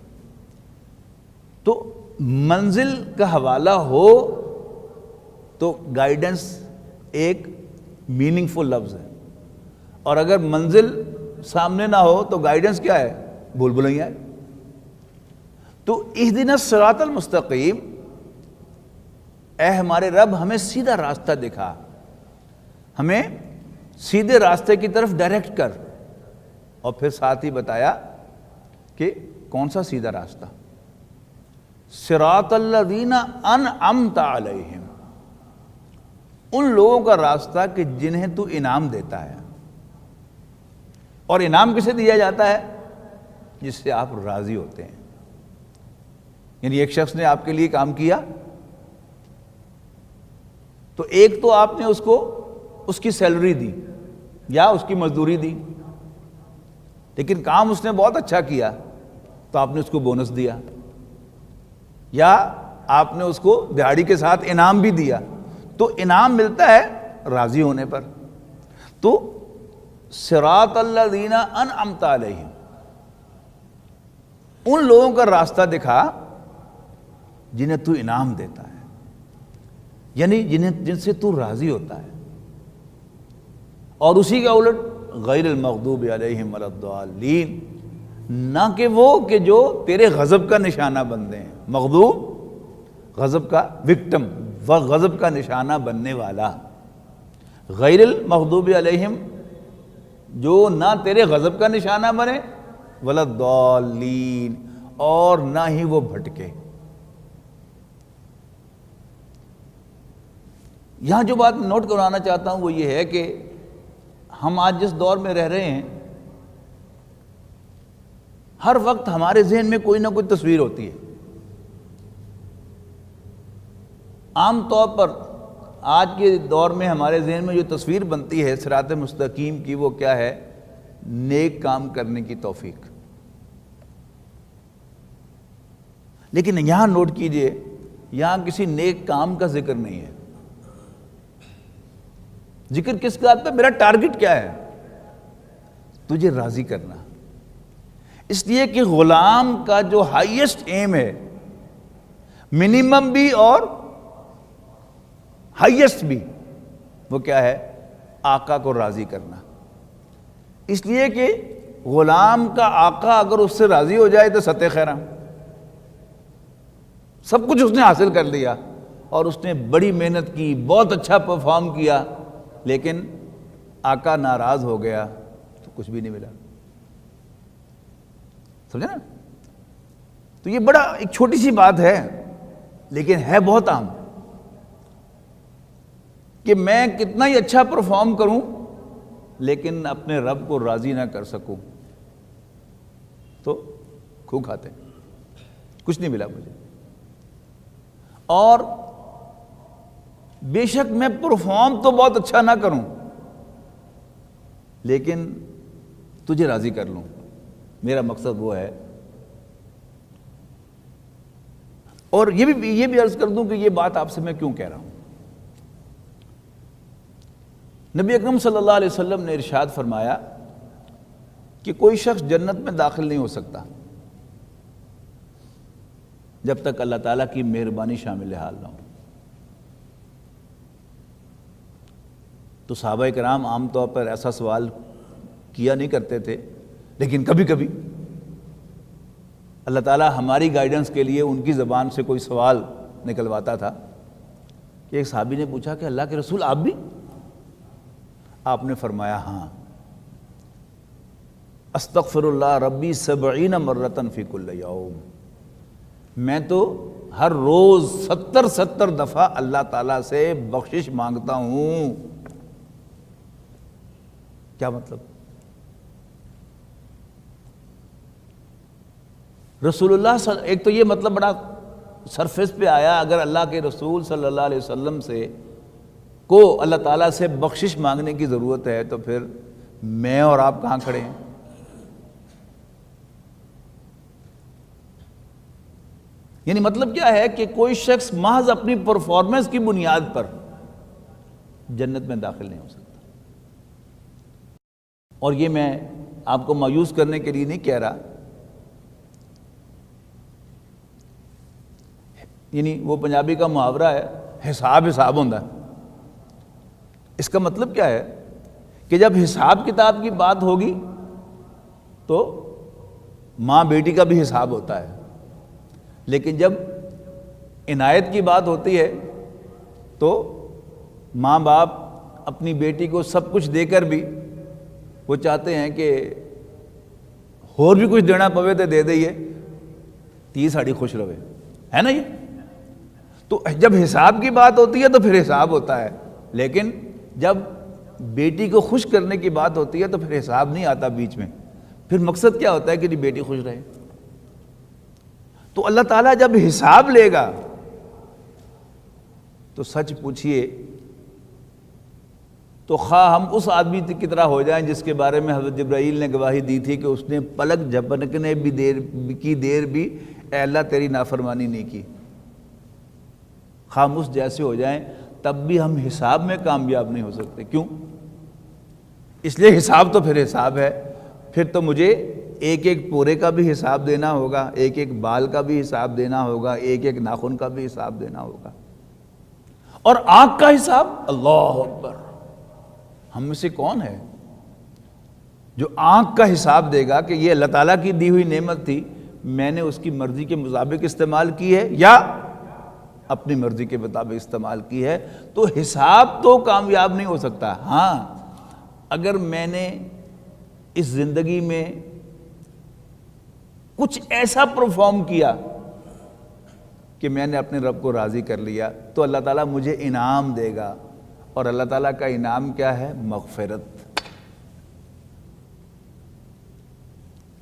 تو منزل کا حوالہ ہو تو گائیڈنس ایک میننگ فل لفظ ہے، اور اگر منزل سامنے نہ ہو تو گائیڈنس کیا ہے؟ بھول بھلائیاں ہے. تو اہدنا الصراط المستقیم، اے ہمارے رب ہمیں سیدھا راستہ دکھا، ہمیں سیدھے راستے کی طرف ڈائریکٹ کر. اور پھر ساتھ ہی بتایا کہ کون سا سیدھا راستہ، صراط الذین انعمت علیہم، ان لوگوں کا راستہ کہ جنہیں تو انعام دیتا ہے. اور انعام کسے دیا جاتا ہے؟ جس سے آپ راضی ہوتے ہیں. یعنی ایک شخص نے آپ کے لیے کام کیا تو ایک تو آپ نے اس کو اس کی سیلری دی یا اس کی مزدوری دی، لیکن کام اس نے بہت اچھا کیا تو آپ نے اس کو بونس دیا، یا آپ نے اس کو دہاڑی کے ساتھ انعام بھی دیا. تو انعام ملتا ہے راضی ہونے پر. تو صراط الذین انعمت علیہم، ان لوگوں کا راستہ دکھا جنہیں تو انعام دیتا ہے، یعنی جن سے تو راضی ہوتا ہے. اور اسی کا الٹ غیر المغضوب علیہم ولا الضالین، نہ کہ وہ کہ جو تیرے غضب کا نشانہ بنتے ہیں. مغضوب غضب کا وکٹم و غضب کا نشانہ بننے والا. غیر المغضوب علیہم جو نہ تیرے غضب کا نشانہ بنے، ولا الضالین اور نہ ہی وہ بھٹکے. یہاں جو بات نوٹ کرانا چاہتا ہوں وہ یہ ہے کہ ہم آج جس دور میں رہ رہے ہیں ہر وقت ہمارے ذہن میں کوئی نہ کوئی تصویر ہوتی ہے. عام طور پر آج کے دور میں ہمارے ذہن میں جو تصویر بنتی ہے صراط مستقیم کی، وہ کیا ہے؟ نیک کام کرنے کی توفیق. لیکن یہاں نوٹ کیجئے، یہاں کسی نیک کام کا ذکر نہیں ہے. ذکر کس کا آتا ہے؟ میرا ٹارگٹ کیا ہے؟ تجھے راضی کرنا. اس لیے کہ غلام کا جو ہائیسٹ ایم ہے، منیمم بھی اور ہائیسٹ بھی، وہ کیا ہے؟ آقا کو راضی کرنا. اس لیے کہ غلام کا آقا اگر اس سے راضی ہو جائے تو ستہ خیرام، سب کچھ اس نے حاصل کر لیا، اور اس نے بڑی محنت کی، بہت اچھا پرفارم کیا، لیکن آقا ناراض ہو گیا تو کچھ بھی نہیں ملا. سمجھے نا؟ تو یہ بڑا ایک چھوٹی سی بات ہے، لیکن ہے بہت عام، کہ میں کتنا ہی اچھا پرفارم کروں لیکن اپنے رب کو راضی نہ کر سکوں تو کھو کھاتے ہیں، کچھ نہیں ملا مجھے. اور بے شک میں پرفارم تو بہت اچھا نہ کروں لیکن تجھے راضی کر لوں، میرا مقصد وہ ہے. اور یہ بھی عرض کر دوں کہ یہ بات آپ سے میں کیوں کہہ رہا ہوں. نبی اکرم صلی اللہ علیہ وسلم نے ارشاد فرمایا کہ کوئی شخص جنت میں داخل نہیں ہو سکتا جب تک اللہ تعالیٰ کی مہربانی شامل حال نہ ہو. تو صحابہ کرام عام طور پر ایسا سوال کیا نہیں کرتے تھے، لیکن کبھی کبھی اللہ تعالیٰ ہماری گائیڈنس کے لیے ان کی زبان سے کوئی سوال نکلواتا تھا. کہ ایک صحابی نے پوچھا کہ اللہ کے رسول آپ بھی؟ آپ نے فرمایا ہاں، استغفر اللہ ربی 70 مرتن فی کل یوم، میں تو ہر روز 70 دفعہ اللہ تعالیٰ سے بخشش مانگتا ہوں. کیا مطلب؟ رسول اللہ ایک تو یہ مطلب بڑا سرفیس پہ آیا، اگر اللہ کے رسول صلی اللہ علیہ وسلم سے کو اللہ تعالیٰ سے بخشش مانگنے کی ضرورت ہے تو پھر میں اور آپ کہاں کھڑے ہیں؟ یعنی مطلب کیا ہے کہ کوئی شخص محض اپنی پرفارمنس کی بنیاد پر جنت میں داخل نہیں ہو سکتا. اور یہ میں آپ کو مایوس کرنے کے لیے نہیں کہہ رہا، یعنی وہ پنجابی کا محاورہ ہے، حساب ہوندہ ہے. اس کا مطلب کیا ہے کہ جب حساب کتاب کی بات ہوگی تو ماں بیٹی کا بھی حساب ہوتا ہے، لیکن جب عنایت کی بات ہوتی ہے تو ماں باپ اپنی بیٹی کو سب کچھ دے کر بھی وہ چاہتے ہیں کہ اور بھی کچھ دینا پوے تو دے دئیے، تی ساڑی خوش رہے، ہے نا؟ یہ تو جب حساب کی بات ہوتی ہے تو پھر حساب ہوتا ہے، لیکن جب بیٹی کو خوش کرنے کی بات ہوتی ہے تو پھر حساب نہیں آتا بیچ میں. پھر مقصد کیا ہوتا ہے کہ بیٹی خوش رہے. تو اللہ تعالیٰ جب حساب لے گا تو سچ پوچھئے تو خواہ ہم اس آدمی کی طرح ہو جائیں جس کے بارے میں حضرت جبرائیل نے گواہی دی تھی کہ اس نے پلک جھپکنے بھی دیر بھی اے اللہ تیری نافرمانی نہیں کی، خواہ ہم اس جیسے ہو جائیں تب بھی ہم حساب میں کامیاب نہیں ہو سکتے. کیوں؟ اس لیے حساب تو پھر حساب ہے، پھر تو مجھے ایک ایک پورے کا بھی حساب دینا ہوگا، ایک ایک بال کا بھی حساب دینا ہوگا، ایک ایک ناخن کا بھی حساب دینا ہوگا. اور آنکھ کا حساب، اللہ اکبر، ہم میں سے کون ہے جو آنکھ کا حساب دے گا کہ یہ اللہ تعالیٰ کی دی ہوئی نعمت تھی، میں نے اس کی مرضی کے مطابق استعمال کی ہے یا اپنی مرضی کے مطابق استعمال کی ہے. تو حساب تو کامیاب نہیں ہو سکتا. ہاں اگر میں نے اس زندگی میں کچھ ایسا پرفارم کیا کہ میں نے اپنے رب کو راضی کر لیا تو اللہ تعالیٰ مجھے انعام دے گا، اور اللہ تعالیٰ کا انعام کیا ہے؟ مغفرت.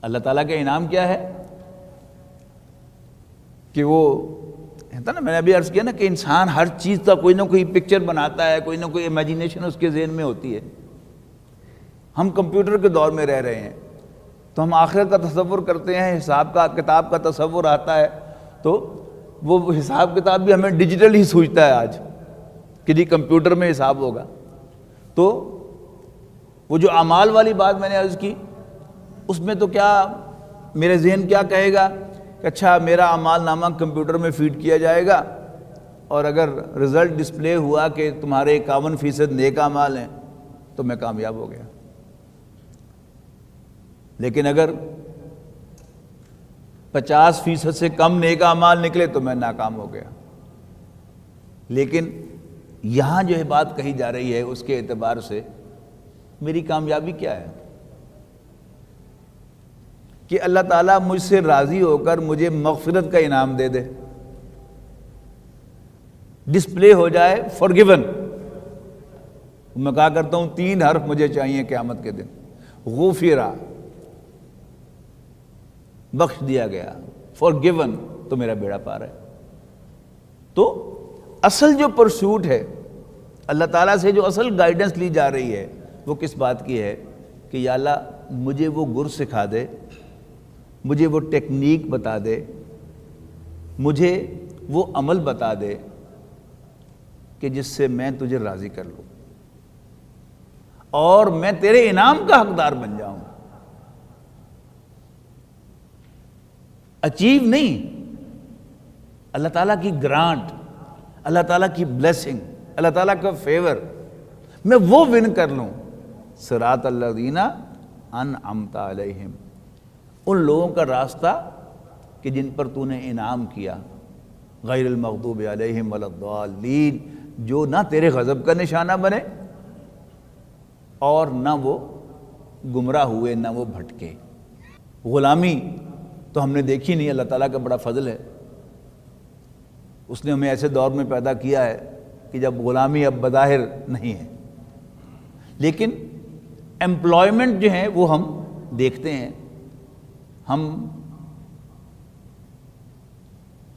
اللہ تعالیٰ کا انعام کیا ہے کہ وہ ہے نا، میں نے ابھی عرض کیا نا کہ انسان ہر چیز کا کوئی نہ کوئی پکچر بناتا ہے، کوئی نہ کوئی امیجینیشن اس کے ذہن میں ہوتی ہے۔ ہم کمپیوٹر کے دور میں رہ رہے ہیں تو ہم آخرت کا تصور کرتے ہیں، حساب کا کتاب کا تصور آتا ہے، تو وہ حساب کتاب بھی ہمیں ڈیجیٹل ہی سوچتا ہے آج کہ جی کمپیوٹر میں حساب ہوگا۔ تو وہ جو اعمال والی بات میں نے عرض کی، اس میں تو کیا میرے ذہن کیا کہے گا کہ اچھا میرا اعمال نامہ کمپیوٹر میں فیڈ کیا جائے گا، اور اگر رزلٹ ڈسپلے ہوا کہ تمہارے 51% نیک اعمال ہیں تو میں کامیاب ہو گیا، لیکن اگر 50% سے کم نیک اعمال نکلے تو میں ناکام ہو گیا۔ لیکن یہاں جو ہے بات کہی جا رہی ہے اس کے اعتبار سے میری کامیابی کیا ہے کہ اللہ تعالیٰ مجھ سے راضی ہو کر مجھے مغفرت کا انعام دے دے، ڈسپلے ہو جائے forgiven۔ میں کہا کرتا ہوں 3 حرف مجھے چاہیے قیامت کے دن، غفرہ بخش دیا گیا، forgiven تو میرا بیڑا پار ہے۔ تو اصل جو پرسوٹ ہے اللہ تعالیٰ سے، جو اصل گائیڈنس لی جا رہی ہے وہ کس بات کی ہے کہ یا اللہ مجھے وہ گر سکھا دے، مجھے وہ ٹیکنیک بتا دے، مجھے وہ عمل بتا دے کہ جس سے میں تجھے راضی کر لوں اور میں تیرے انعام کا حقدار بن جاؤں۔ اچیو نہیں، اللہ تعالیٰ کی گرانٹ، اللہ تعالیٰ کی بلیسنگ، اللہ تعالیٰ کا فیور، میں وہ ون کر لوں۔ صراط الذین انعمت علیہم، ان لوگوں کا راستہ کہ جن پر تو نے انعام کیا، غیر المغضوب علیہم ولا الضالین، جو نہ تیرے غضب کا نشانہ بنے اور نہ وہ گمراہ ہوئے، نہ وہ بھٹکے۔ غلامی تو ہم نے دیکھی نہیں، اللہ تعالیٰ کا بڑا فضل ہے، اس نے ہمیں ایسے دور میں پیدا کیا ہے کہ جب غلامی اب بظاہر نہیں ہے، لیکن ایمپلائمنٹ جو ہیں وہ ہم دیکھتے ہیں، ہم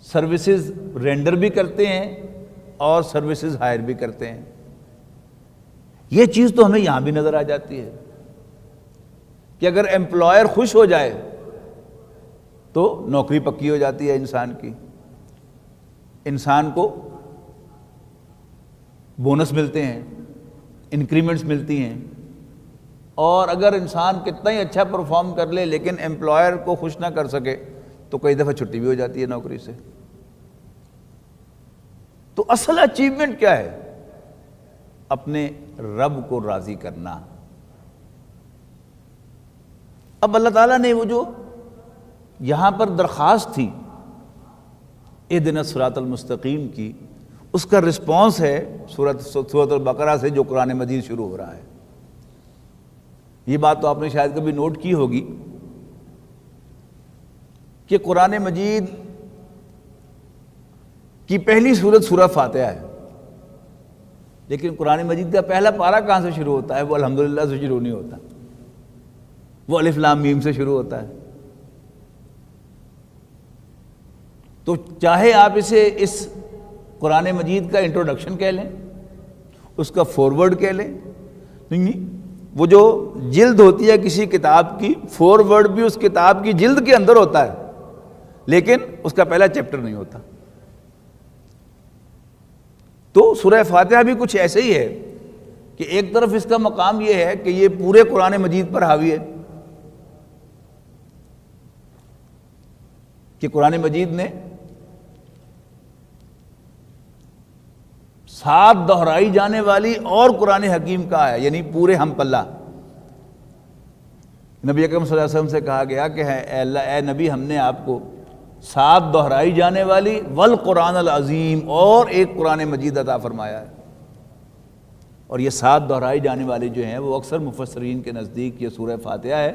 سروسز رینڈر بھی کرتے ہیں اور سروسز ہائر بھی کرتے ہیں۔ یہ چیز تو ہمیں یہاں بھی نظر آ جاتی ہے کہ اگر ایمپلائر خوش ہو جائے تو نوکری پکی ہو جاتی ہے انسان کی، انسان کو بونس ملتے ہیں، انکریمنٹس ملتی ہیں، اور اگر انسان کتنا ہی اچھا پرفارم کر لے لیکن ایمپلائر کو خوش نہ کر سکے تو کئی دفعہ چھٹی بھی ہو جاتی ہے نوکری سے۔ تو اصل اچیومنٹ کیا ہے؟ اپنے رب کو راضی کرنا۔ اب اللہ تعالیٰ نے وہ جو یہاں پر درخواست تھی اہدنا الصراط المستقیم کی، اس کا رسپانس ہے سورۃ البقرہ سے جو قرآن مجید شروع ہو رہا ہے۔ یہ بات تو آپ نے شاید کبھی نوٹ کی ہوگی کہ قرآن مجید کی پہلی سورت سورہ فاتحہ ہے، لیکن قرآن مجید کا پہلا پارہ کہاں سے شروع ہوتا ہے؟ وہ الحمدللہ سے شروع نہیں ہوتا، وہ الف لام میم سے شروع ہوتا ہے۔ تو چاہے آپ اسے اس قرآن مجید کا انٹروڈکشن کہہ لیں، اس کا فورورڈ کہہ لیں، نہیں، وہ جو جلد ہوتی ہے کسی کتاب کی، فورورڈ بھی اس کتاب کی جلد کے اندر ہوتا ہے لیکن اس کا پہلا چیپٹر نہیں ہوتا۔ تو سورہ فاتحہ بھی کچھ ایسے ہی ہے کہ ایک طرف اس کا مقام یہ ہے کہ یہ پورے قرآن مجید پر حاوی ہے، کہ قرآن مجید نے 7 دہرائی جانے والی اور قرآن حکیم کا ہے، یعنی پورے ہم پلہ۔ نبی اکرم صلی اللہ علیہ وسلم سے کہا گیا کہ اے اللہ، اے نبی، ہم نے آپ کو 7 دہرائی جانے والی والقرآن العظیم اور ایک قرآن مجید عطا فرمایا ہے۔ اور یہ 7 دہرائی جانے والی جو ہیں وہ اکثر مفسرین کے نزدیک یہ سورہ فاتحہ ہے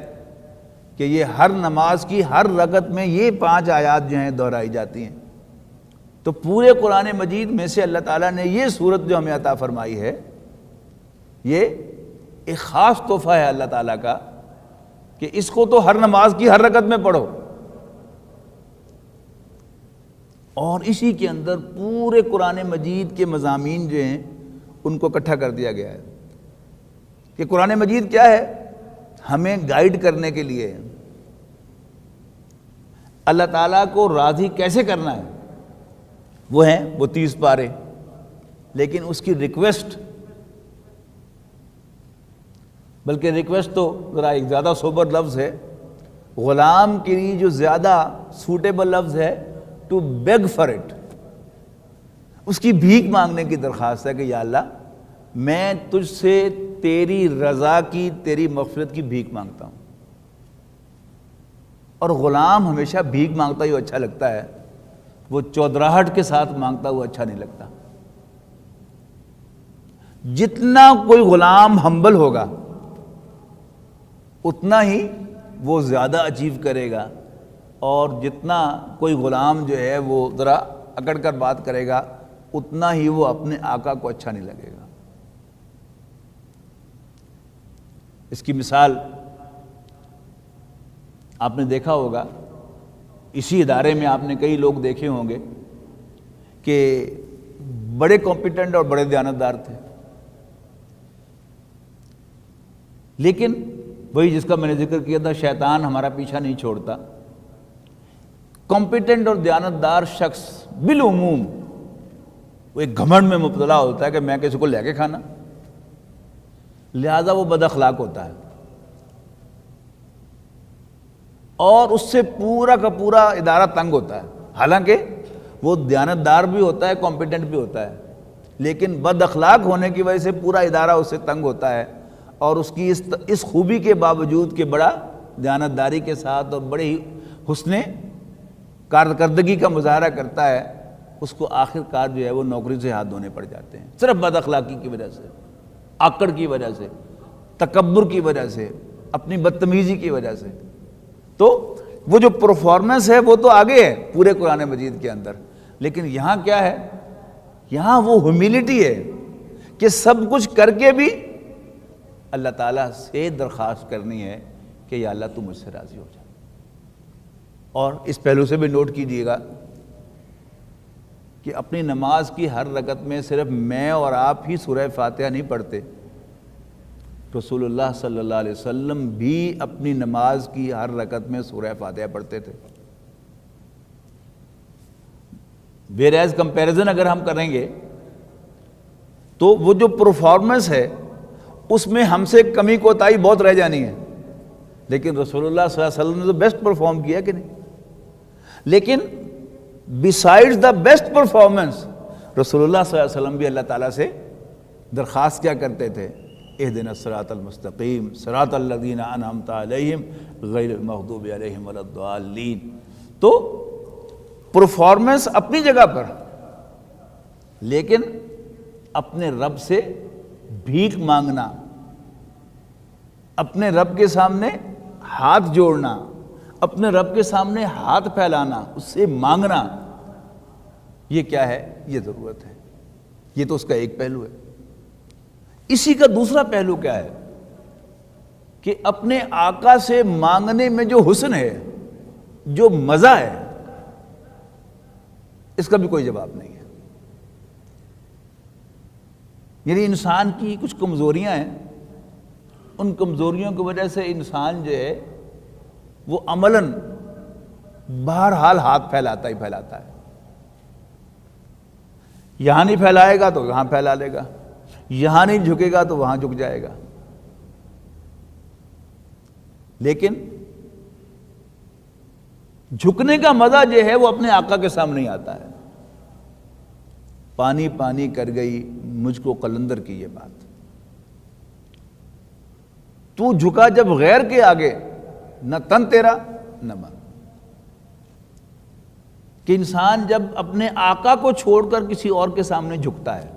کہ یہ ہر نماز کی ہر رکعت میں یہ 5 آیات جو ہیں دہرائی جاتی ہیں۔ تو پورے قرآن مجید میں سے اللہ تعالیٰ نے یہ سورت جو ہمیں عطا فرمائی ہے، یہ ایک خاص تحفہ ہے اللہ تعالیٰ کا کہ اس کو تو ہر نماز کی ہر رکعت میں پڑھو، اور اسی کے اندر پورے قرآن مجید کے مضامین جو ہیں ان کو اکٹھا کر دیا گیا ہے کہ قرآن مجید کیا ہے، ہمیں گائیڈ کرنے کے لیے اللہ تعالیٰ کو راضی کیسے کرنا ہے، وہ 30 پارے، لیکن اس کی ریکویسٹ، بلکہ ریکویسٹ تو ذرا ایک زیادہ سوبر لفظ ہے، غلام کے لیے جو زیادہ سوٹیبل لفظ ہے ٹو بیگ فار اٹ، اس کی بھیک مانگنے کی درخواست ہے کہ یا اللہ میں تجھ سے تیری رضا کی، تیری مغفرت کی بھیک مانگتا ہوں۔ اور غلام ہمیشہ بھیک مانگتا ہی اچھا لگتا ہے، وہ چودراہٹ کے ساتھ مانگتا ہوا اچھا نہیں لگتا۔ جتنا کوئی غلام ہمبل ہوگا اتنا ہی وہ زیادہ اچیو کرے گا، اور جتنا کوئی غلام جو ہے وہ ذرا اکڑ کر بات کرے گا اتنا ہی وہ اپنے آقا کو اچھا نہیں لگے گا۔ اس کی مثال آپ نے دیکھا ہوگا، اسی ادارے میں آپ نے کئی لوگ دیکھے ہوں گے کہ بڑے کمپیٹنٹ اور بڑے دیانتدار تھے، لیکن وہی جس کا میں نے ذکر کیا تھا، شیطان ہمارا پیچھا نہیں چھوڑتا۔ کمپیٹنٹ اور دیانتدار شخص بالعموم وہ ایک گھمنڈ میں مبتلا ہوتا ہے کہ میں کسی کو لے کے کھانا، لہذا وہ بد اخلاق ہوتا ہے، اور اس سے پورا کا پورا ادارہ تنگ ہوتا ہے۔ حالانکہ وہ دیانتدار بھی ہوتا ہے، کمپیٹنٹ بھی ہوتا ہے، لیکن بد اخلاق ہونے کی وجہ سے پورا ادارہ اس سے تنگ ہوتا ہے، اور اس کی اس خوبی کے باوجود کہ بڑا دیانتداری کے ساتھ اور بڑے ہی حسن کارکردگی کا مظاہرہ کرتا ہے، اس کو آخر کار جو ہے وہ نوکری سے ہاتھ دھونے پڑ جاتے ہیں، صرف بد اخلاقی کی وجہ سے، آکڑ کی وجہ سے، تکبر کی وجہ سے، اپنی بدتمیزی کی وجہ سے۔ تو وہ جو پرفارمنس ہے وہ تو آگے ہے پورے قرآن مجید کے اندر، لیکن یہاں کیا ہے، یہاں وہ ہیوملٹی ہے کہ سب کچھ کر کے بھی اللہ تعالیٰ سے درخواست کرنی ہے کہ یا اللہ تو مجھ سے راضی ہو جا۔ اور اس پہلو سے بھی نوٹ کیجئے گا کہ اپنی نماز کی ہر رکعت میں صرف میں اور آپ ہی سورہ فاتحہ نہیں پڑھتے، رسول اللہ صلی اللہ علیہ وسلم بھی اپنی نماز کی ہر رکعت میں سورہ فاتحہ پڑھتے تھے۔ ویئر کمپیریزن اگر ہم کریں گے تو وہ جو پرفارمنس ہے اس میں ہم سے کمی کوتاہی بہت رہ جانی ہے، لیکن رسول اللہ صلی اللہ علیہ وسلم نے تو بیسٹ پرفارم کیا کہ نہیں۔ لیکن بیسائڈز دا بیسٹ پرفارمنس رسول اللہ صلی اللہ علیہ وسلم بھی اللہ تعالیٰ سے درخواست کیا کرتے تھے، اہدنا الصراط المستقیم صراط الذین انعمت علیہم غیر المغضوب علیہم ولا الضالین۔ تو پرفارمنس اپنی جگہ پر، لیکن اپنے رب سے بھیک مانگنا، اپنے رب کے سامنے ہاتھ جوڑنا، اپنے رب کے سامنے ہاتھ پھیلانا، اس سے مانگنا، یہ کیا ہے، یہ ضرورت ہے۔ یہ تو اس کا ایک پہلو ہے۔ اسی کا دوسرا پہلو کیا ہے کہ اپنے آقا سے مانگنے میں جو حسن ہے، جو مزہ ہے، اس کا بھی کوئی جواب نہیں ہے۔ یعنی انسان کی کچھ کمزوریاں ہیں، ان کمزوریوں کی وجہ سے انسان جو ہے وہ عملاً بہرحال ہاتھ پھیلاتا ہی پھیلاتا ہے۔ یہاں نہیں پھیلائے گا تو یہاں پھیلا لے گا، یہاں نہیں جھکے گا تو وہاں جھک جائے گا۔ لیکن جھکنے کا مزہ جو ہے وہ اپنے آقا کے سامنے ہی آتا ہے۔ پانی پانی کر گئی مجھ کو قلندر کی یہ بات، تو جھکا جب غیر کے آگے، نہ تن تیرا نہ من۔ کہ انسان جب اپنے آقا کو چھوڑ کر کسی اور کے سامنے جھکتا ہے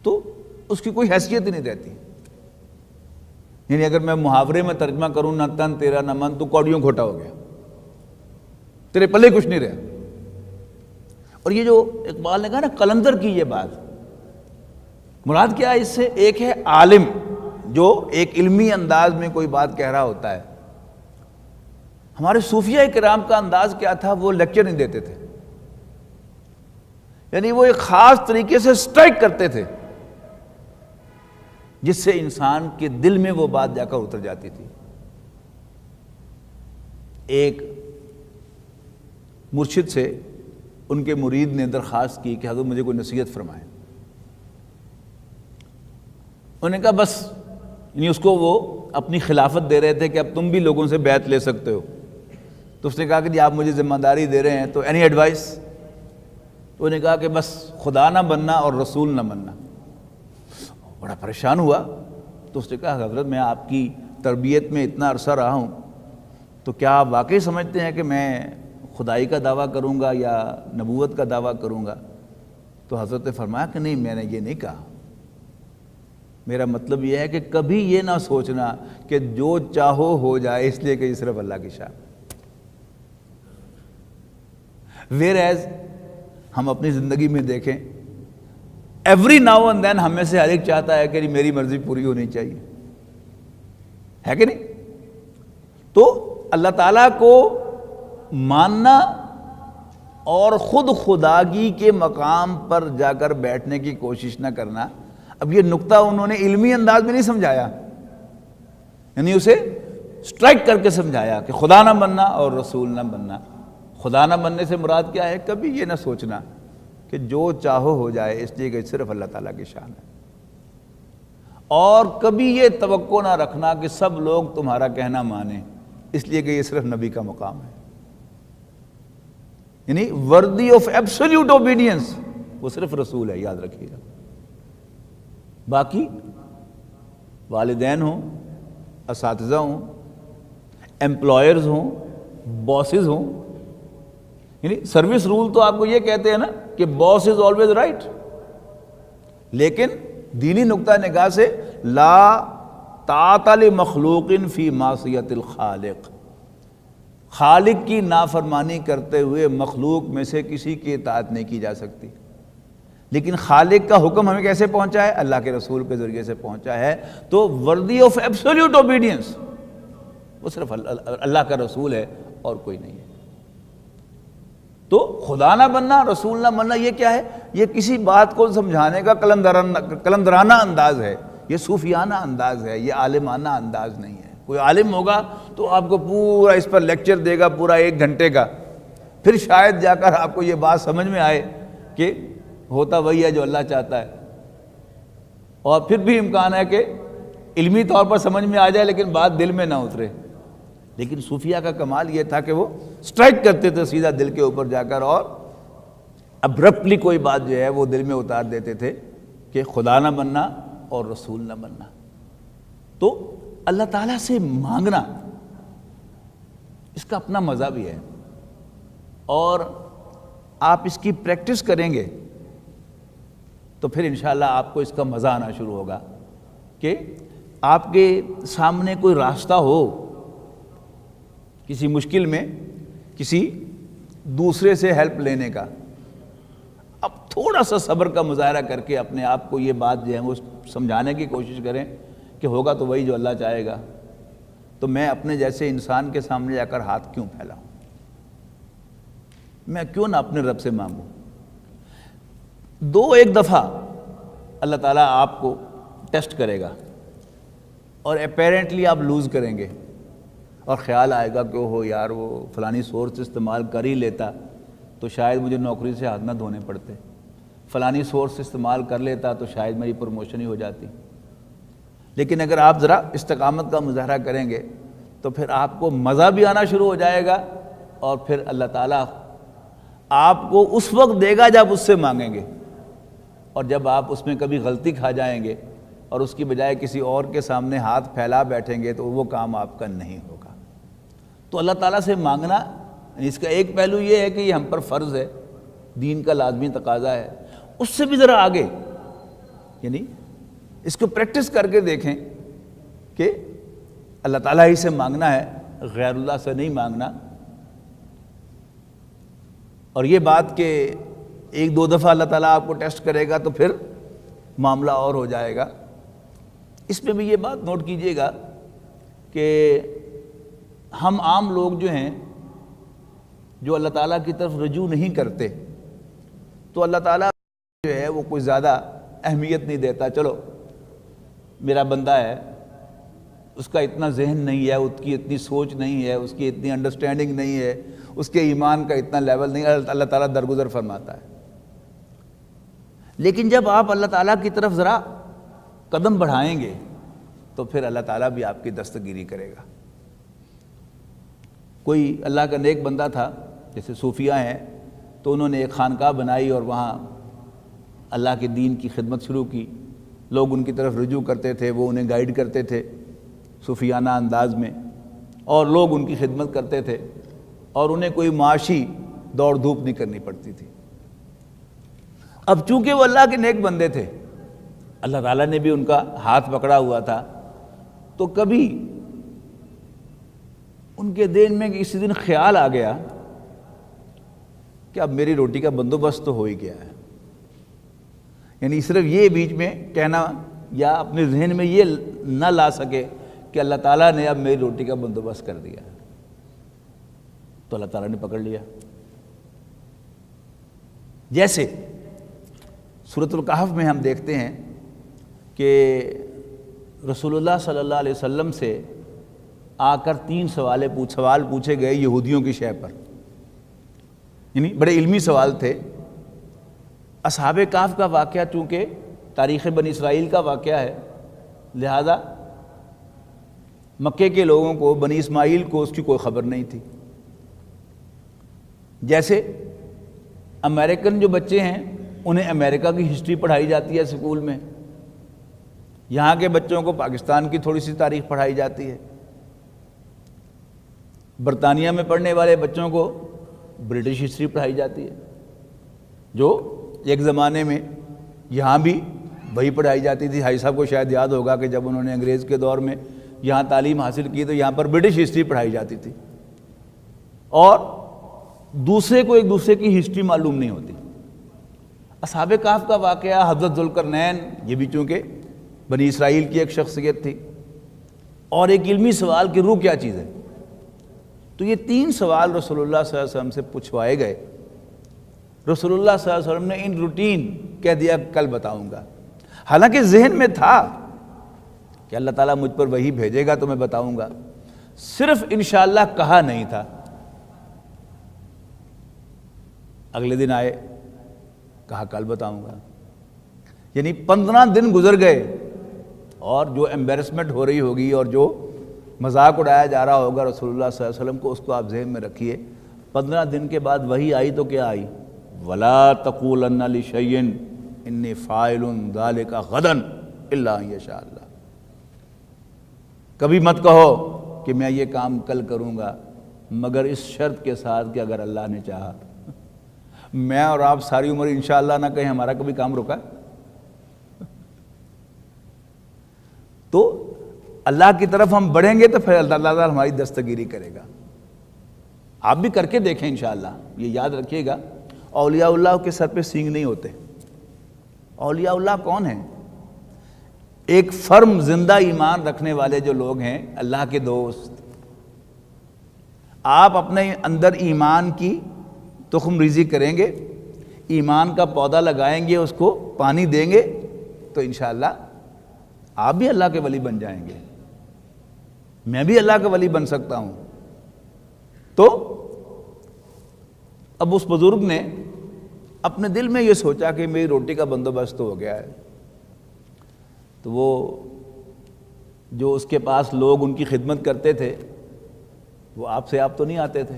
تو اس کی کوئی حیثیت ہی نہیں رہتی۔ یعنی اگر میں محاورے میں ترجمہ کروں، نہ تن تیرا نہ من، تو کوڑیوں کھوٹا ہو گیا، تیرے پلے کچھ نہیں رہا۔ اور یہ جو اقبال نے کہا نا قلندر کی یہ بات، مراد کیا ہے اس سے؟ ایک ہے عالم جو ایک علمی انداز میں کوئی بات کہہ رہا ہوتا ہے. ہمارے صوفیہ کرام کا انداز کیا تھا؟ وہ لیکچر نہیں دیتے تھے، یعنی وہ ایک خاص طریقے سے سٹرائک کرتے تھے جس سے انسان کے دل میں وہ بات جا کر اتر جاتی تھی. ایک مرشد سے ان کے مرید نے درخواست کی کہ حضرت مجھے کوئی نصیحت فرمائیں. انہوں نے کہا بس، یعنی اس کو وہ اپنی خلافت دے رہے تھے کہ اب تم بھی لوگوں سے بیعت لے سکتے ہو. تو اس نے کہا کہ جی آپ مجھے ذمہ داری دے رہے ہیں تو اینی ایڈوائس؟ تو انہوں نے کہا کہ بس خدا نہ بننا اور رسول نہ بننا. بڑا پریشان ہوا. تو اس نے کہا حضرت میں آپ کی تربیت میں اتنا عرصہ رہا ہوں، تو کیا آپ واقعی سمجھتے ہیں کہ میں خدائی کا دعویٰ کروں گا یا نبوت کا دعویٰ کروں گا؟ تو حضرت نے فرمایا کہ نہیں، میں نے یہ نہیں کہا. میرا مطلب یہ ہے کہ کبھی یہ نہ سوچنا کہ جو چاہو ہو جائے، اس لیے کہ یہ صرف اللہ کی شان. ویئر ایز ہم اپنی زندگی میں دیکھیں، ایوری ناؤ اینڈ دین ہم میں سے ہر ایک چاہتا ہے کہ میری مرضی پوری ہونی چاہیے، ہے کہ نہیں؟ تو اللہ تعالیٰ کو ماننا اور خود خداگی کے مقام پر جا کر بیٹھنے کی کوشش نہ کرنا. اب یہ نقطہ انہوں نے علمی انداز میں نہیں سمجھایا، یعنی اسے سٹرائک کر کے سمجھایا کہ خدا نہ بننا اور رسول نہ بننا. خدا نہ بننے سے مراد کیا ہے؟ کبھی یہ نہ سوچنا کہ جو چاہو ہو جائے، اس لیے کہ صرف اللہ تعالیٰ کی شان ہے. اور کبھی یہ توقع نہ رکھنا کہ سب لوگ تمہارا کہنا مانیں، اس لیے کہ یہ صرف نبی کا مقام ہے. یعنی worthy of absolute obedience وہ صرف رسول ہے، یاد رکھیے گا. باقی والدین ہوں، اساتذہ ہوں، امپلائرز ہوں، باسز ہوں، یعنی سروس رول تو آپ کو یہ کہتے ہیں نا کہ باس از آلویز رائٹ، لیکن دینی نقطہ نگاہ سے لا طاعت لمخلوق فی معصیت الخالق، خالق کی نافرمانی کرتے ہوئے مخلوق میں سے کسی کی اطاعت نہیں کی جا سکتی. لیکن خالق کا حکم ہمیں کیسے پہنچا ہے؟ اللہ کے رسول کے ذریعے سے پہنچا ہے. تو worthy of absolute obedience وہ صرف اللہ کا رسول ہے اور کوئی نہیں ہے. تو خدا نہ بننا، رسول نہ بننا، یہ کیا ہے؟ یہ کسی بات کو سمجھانے کا قلندرانہ انداز ہے، یہ صوفیانہ انداز ہے، یہ عالمانہ انداز نہیں ہے. کوئی عالم ہوگا تو آپ کو پورا اس پر لیکچر دے گا پورا 1 گھنٹے کا، پھر شاید جا کر آپ کو یہ بات سمجھ میں آئے کہ ہوتا وہی ہے جو اللہ چاہتا ہے. اور پھر بھی امکان ہے کہ علمی طور پر سمجھ میں آ جائے لیکن بات دل میں نہ اترے. لیکن صوفیہ کا کمال یہ تھا کہ وہ سٹرائک کرتے تھے سیدھا دل کے اوپر جا کر، اور ابرپٹلی کوئی بات جو ہے وہ دل میں اتار دیتے تھے کہ خدا نہ بننا اور رسول نہ بننا. تو اللہ تعالیٰ سے مانگنا اس کا اپنا مزہ بھی ہے، اور آپ اس کی پریکٹس کریں گے تو پھر انشاءاللہ آپ کو اس کا مزہ آنا شروع ہوگا کہ آپ کے سامنے کوئی راستہ ہو کسی مشکل میں کسی دوسرے سے ہیلپ لینے کا. اب تھوڑا سا صبر کا مظاہرہ کر کے اپنے آپ کو یہ بات جو ہے وہ سمجھانے کی کوشش کریں کہ ہوگا تو وہی جو اللہ چاہے گا، تو میں اپنے جیسے انسان کے سامنے جا کر ہاتھ کیوں پھیلاؤں؟ میں کیوں نہ اپنے رب سے مانگوں؟ 2-1 دفعہ اللہ تعالیٰ آپ کو ٹیسٹ کرے گا اور اپیرنٹلی آپ لوز کریں گے اور خیال آئے گا کہ ہو یار وہ فلانی سورس استعمال کر ہی لیتا تو شاید مجھے نوکری سے ہاتھ نہ دھونے پڑتے، فلانی سورس استعمال کر لیتا تو شاید میری پروموشن ہی ہو جاتی. لیکن اگر آپ ذرا استقامت کا مظاہرہ کریں گے تو پھر آپ کو مزہ بھی آنا شروع ہو جائے گا، اور پھر اللہ تعالیٰ آپ کو اس وقت دے گا جب اس سے مانگیں گے. اور جب آپ اس میں کبھی غلطی کھا جائیں گے اور اس کی بجائے کسی اور کے سامنے ہاتھ پھیلا بیٹھیں گے تو وہ کام آپ کا نہیں ہوگا. تو اللہ تعالیٰ سے مانگنا، اس کا ایک پہلو یہ ہے کہ یہ ہم پر فرض ہے، دین کا لازمی تقاضا ہے. اس سے بھی ذرا آگے، یعنی اس کو پریکٹس کر کے دیکھیں کہ اللہ تعالیٰ ہی سے مانگنا ہے، غیر اللہ سے نہیں مانگنا. اور یہ بات کہ 1-2 دفعہ اللہ تعالیٰ آپ کو ٹیسٹ کرے گا تو پھر معاملہ اور ہو جائے گا. اس میں بھی یہ بات نوٹ کیجئے گا کہ ہم عام لوگ جو ہیں جو اللہ تعالیٰ کی طرف رجوع نہیں کرتے تو اللہ تعالیٰ جو ہے وہ کوئی زیادہ اہمیت نہیں دیتا، چلو میرا بندہ ہے، اس کا اتنا ذہن نہیں ہے، اس کی اتنی سوچ نہیں ہے، اس کی اتنی انڈرسٹینڈنگ نہیں ہے، اس کے ایمان کا اتنا لیول نہیں ہے، اللہ تعالیٰ درگزر فرماتا ہے۔ لیکن جب آپ اللہ تعالیٰ کی طرف ذرا قدم بڑھائیں گے تو پھر اللہ تعالیٰ بھی آپ کی دستگیری کرے گا۔ کوئی اللہ کا نیک بندہ تھا، جیسے صوفیہ ہیں، تو انہوں نے ایک خانقاہ بنائی اور وہاں اللہ کے دین کی خدمت شروع کی، لوگ ان کی طرف رجوع کرتے تھے، وہ انہیں گائیڈ کرتے تھے صوفیانہ انداز میں، اور لوگ ان کی خدمت کرتے تھے اور انہیں کوئی معاشی دوڑ دھوپ نہیں کرنی پڑتی تھی۔ اب چونکہ وہ اللہ کے نیک بندے تھے، اللہ تعالیٰ نے بھی ان کا ہاتھ پکڑا ہوا تھا، تو کبھی ان کے دین میں کسی دن خیال آ گیا کہ اب میری روٹی کا بندوبست تو ہو ہی گیا ہے، یعنی صرف یہ بیچ میں کہنا یا اپنے ذہن میں یہ نہ لا سکے کہ اللہ تعالیٰ نے اب میری روٹی کا بندوبست کر دیا، تو اللہ تعالیٰ نے پکڑ لیا۔ جیسے سورۃ الکہف میں ہم دیکھتے ہیں کہ رسول اللہ صلی اللہ علیہ وسلم سے آ کر 3 سوال پوچھے گئے یہودیوں کی شے پر، یعنی بڑے علمی سوال تھے۔ اصحاب کہف کا واقعہ چونکہ تاریخ بنی اسرائیل کا واقعہ ہے، لہذا مکے کے لوگوں کو، بنی اسماعیل کو اس کی کوئی خبر نہیں تھی۔ جیسے امریکن جو بچے ہیں انہیں امریکہ کی ہسٹری پڑھائی جاتی ہے اسکول میں، یہاں کے بچوں کو پاکستان کی تھوڑی سی تاریخ پڑھائی جاتی ہے، برطانیہ میں پڑھنے والے بچوں کو برٹش ہسٹری پڑھائی جاتی ہے، جو ایک زمانے میں یہاں بھی وہی پڑھائی جاتی تھی۔ بھائی صاحب کو شاید یاد ہوگا کہ جب انہوں نے انگریز کے دور میں یہاں تعلیم حاصل کی تو یہاں پر برٹش ہسٹری پڑھائی جاتی تھی، اور دوسرے کو ایک دوسرے کی ہسٹری معلوم نہیں ہوتی۔ اصحاب کہف کا واقعہ، حضرت ذوالقرنین، یہ بھی چونکہ بنی اسرائیل کی ایک شخصیت تھی، اور ایک علمی سوال کی روح کیا چیز ہے، تو یہ 3 سوال رسول اللہ صلی اللہ علیہ وسلم سے پوچھوائے گئے۔ رسول اللہ صلی اللہ علیہ وسلم نے ان روٹین کہہ دیا کل بتاؤں گا، حالانکہ ذہن میں تھا کہ اللہ تعالیٰ مجھ پر وہی بھیجے گا تو میں بتاؤں گا، صرف انشاءاللہ کہا نہیں تھا۔ اگلے دن آئے، کہا کل بتاؤں گا، یعنی 15 دن گزر گئے، اور جو ایمبیرسمنٹ ہو رہی ہوگی اور جو مذاق اڑایا جا رہا ہوگا رسول اللہ صلی اللہ علیہ وسلم کو، اس کو آپ ذہن میں رکھیے۔ 15 دن کے بعد وہی آئی تو کیا آئی؟ وَلَا تَقُولَنَّ لِشَيْءٍ إِنِّي فَاعِلٌ ذَلِكَ غَدًا إِلَّا أَن يَشَاءَ اللَّهُ، کبھی مت کہو کہ میں یہ کام کل کروں گا مگر اس شرط کے ساتھ کہ اگر اللہ نے چاہا۔ میں اور آپ ساری عمر انشاءاللہ نہ کہیں ہمارا کبھی کام رکا؟ تو اللہ کی طرف ہم بڑھیں گے تو پھر اللہ تعالیٰ ہماری دستگیری کرے گا۔ آپ بھی کر کے دیکھیں انشاءاللہ، یہ یاد رکھیے گا، اولیاء اللہ کے سر پہ سینگ نہیں ہوتے۔ اولیاء اللہ کون ہیں؟ ایک فرم زندہ ایمان رکھنے والے جو لوگ ہیں، اللہ کے دوست۔ آپ اپنے اندر ایمان کی تخم ریزی کریں گے، ایمان کا پودا لگائیں گے، اس کو پانی دیں گے، تو انشاءاللہ آپ بھی اللہ کے ولی بن جائیں گے، میں بھی اللہ کا ولی بن سکتا ہوں۔ تو اب اس بزرگ نے اپنے دل میں یہ سوچا کہ میری روٹی کا بندوبست ہو گیا ہے، تو وہ جو اس کے پاس لوگ ان کی خدمت کرتے تھے وہ آپ سے آپ تو نہیں آتے تھے،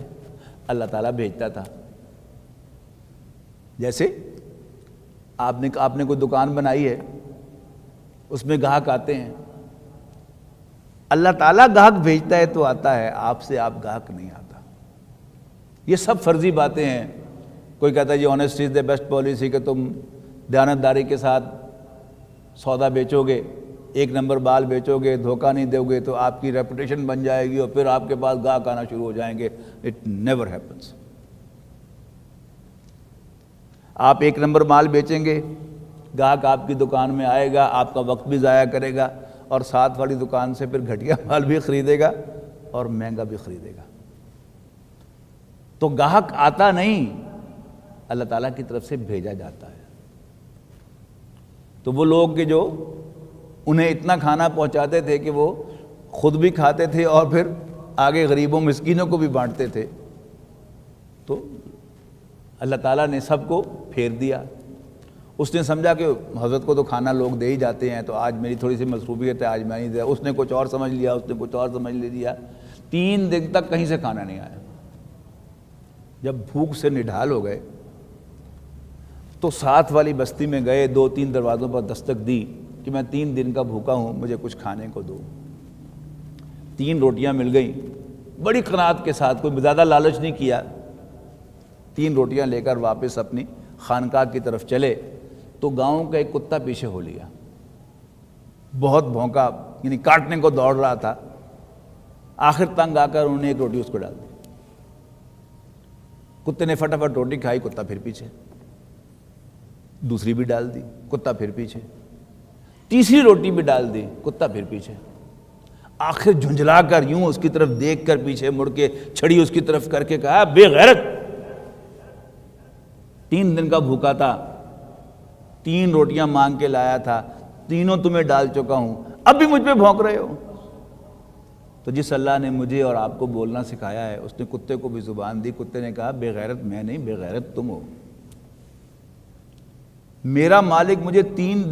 اللہ تعالیٰ بھیجتا تھا۔ جیسے آپ نے کوئی دکان بنائی ہے، اس میں گاہک آتے ہیں، اللہ تعالیٰ گاہک بھیجتا ہے تو آتا ہے، آپ سے آپ گاہک نہیں آتا۔ یہ سب فرضی باتیں ہیں۔ کوئی کہتا ہے یہ honesty is the best policy, کہ تم دیانتداری کے ساتھ سودا بیچو گے، 1 نمبر بال بیچو گے، دھوکہ نہیں دو گے تو آپ کی ریپوٹیشن بن جائے گی اور پھر آپ کے پاس گاہک آنا شروع ہو جائیں گے۔ It never happens. آپ 1 نمبر مال بیچیں گے، گاہک آپ کی دکان میں آئے گا، آپ کا وقت بھی ضائع کرے گا اور ساتھ والی دکان سے پھر گھٹیا مال بھی خریدے گا اور مہنگا بھی خریدے گا۔ تو گاہک آتا نہیں، اللہ تعالیٰ کی طرف سے بھیجا جاتا ہے۔ تو وہ لوگ کہ جو انہیں اتنا کھانا پہنچاتے تھے کہ وہ خود بھی کھاتے تھے اور پھر آگے غریبوں مسکینوں کو بھی بانٹتے تھے، تو اللہ تعالیٰ نے سب کو پھیر دیا۔ اس نے سمجھا کہ حضرت کو تو کھانا لوگ دے ہی جاتے ہیں، تو آج میری تھوڑی سی مصروفیت ہے، آج میں نہیں دیا۔ اس نے کچھ اور سمجھ لیا، اس نے کچھ اور سمجھ لیا۔ 3 دن تک کہیں سے کھانا نہیں آیا۔ جب بھوک سے نڈھال ہو گئے تو ساتھ والی بستی میں گئے، 2-3 دروازوں پر دستک دی کہ میں 3 دن کا بھوکا ہوں، مجھے کچھ کھانے کو دو۔ 3 روٹیاں مل گئیں بڑی قناعت کے ساتھ، کوئی زیادہ لالچ نہیں کیا۔ 3 روٹیاں لے کر واپس اپنی خانقاہ کی طرف چلے تو گاؤں کا ایک کتا پیچھے ہو لیا، بہت بھونکا، یعنی کاٹنے کو دوڑ رہا تھا۔ آخر تنگ آ کر انہوں نے ایک روٹی اس کو ڈال دی۔ کتے نے فٹافٹ روٹی کھائی، کتا پھر پیچھے، دوسری بھی ڈال دی، کتا پھر پیچھے، تیسری روٹی بھی ڈال دی، کتا پھر پیچھے۔ آخر جھنجھلا کر یوں اس کی طرف دیکھ کر پیچھے مڑ کے چھڑی اس کی طرف کر کے کہا، بے غیرت، 3 دن کا بھوکا تھا، 3 روٹیاں مانگ کے لایا تھا، تینوں تمہیں ڈال چکا ہوں، اب بھی مجھ پہ بھونک رہے ہو؟ تو جس اللہ نے مجھے اور آپ کو بولنا سکھایا ہے، اس نے کتے کو بھی زبان دی۔ کتے نے کہا، بے غیرت میں نہیں، بے غیرت تم ہو۔ میرا مالک مجھے 3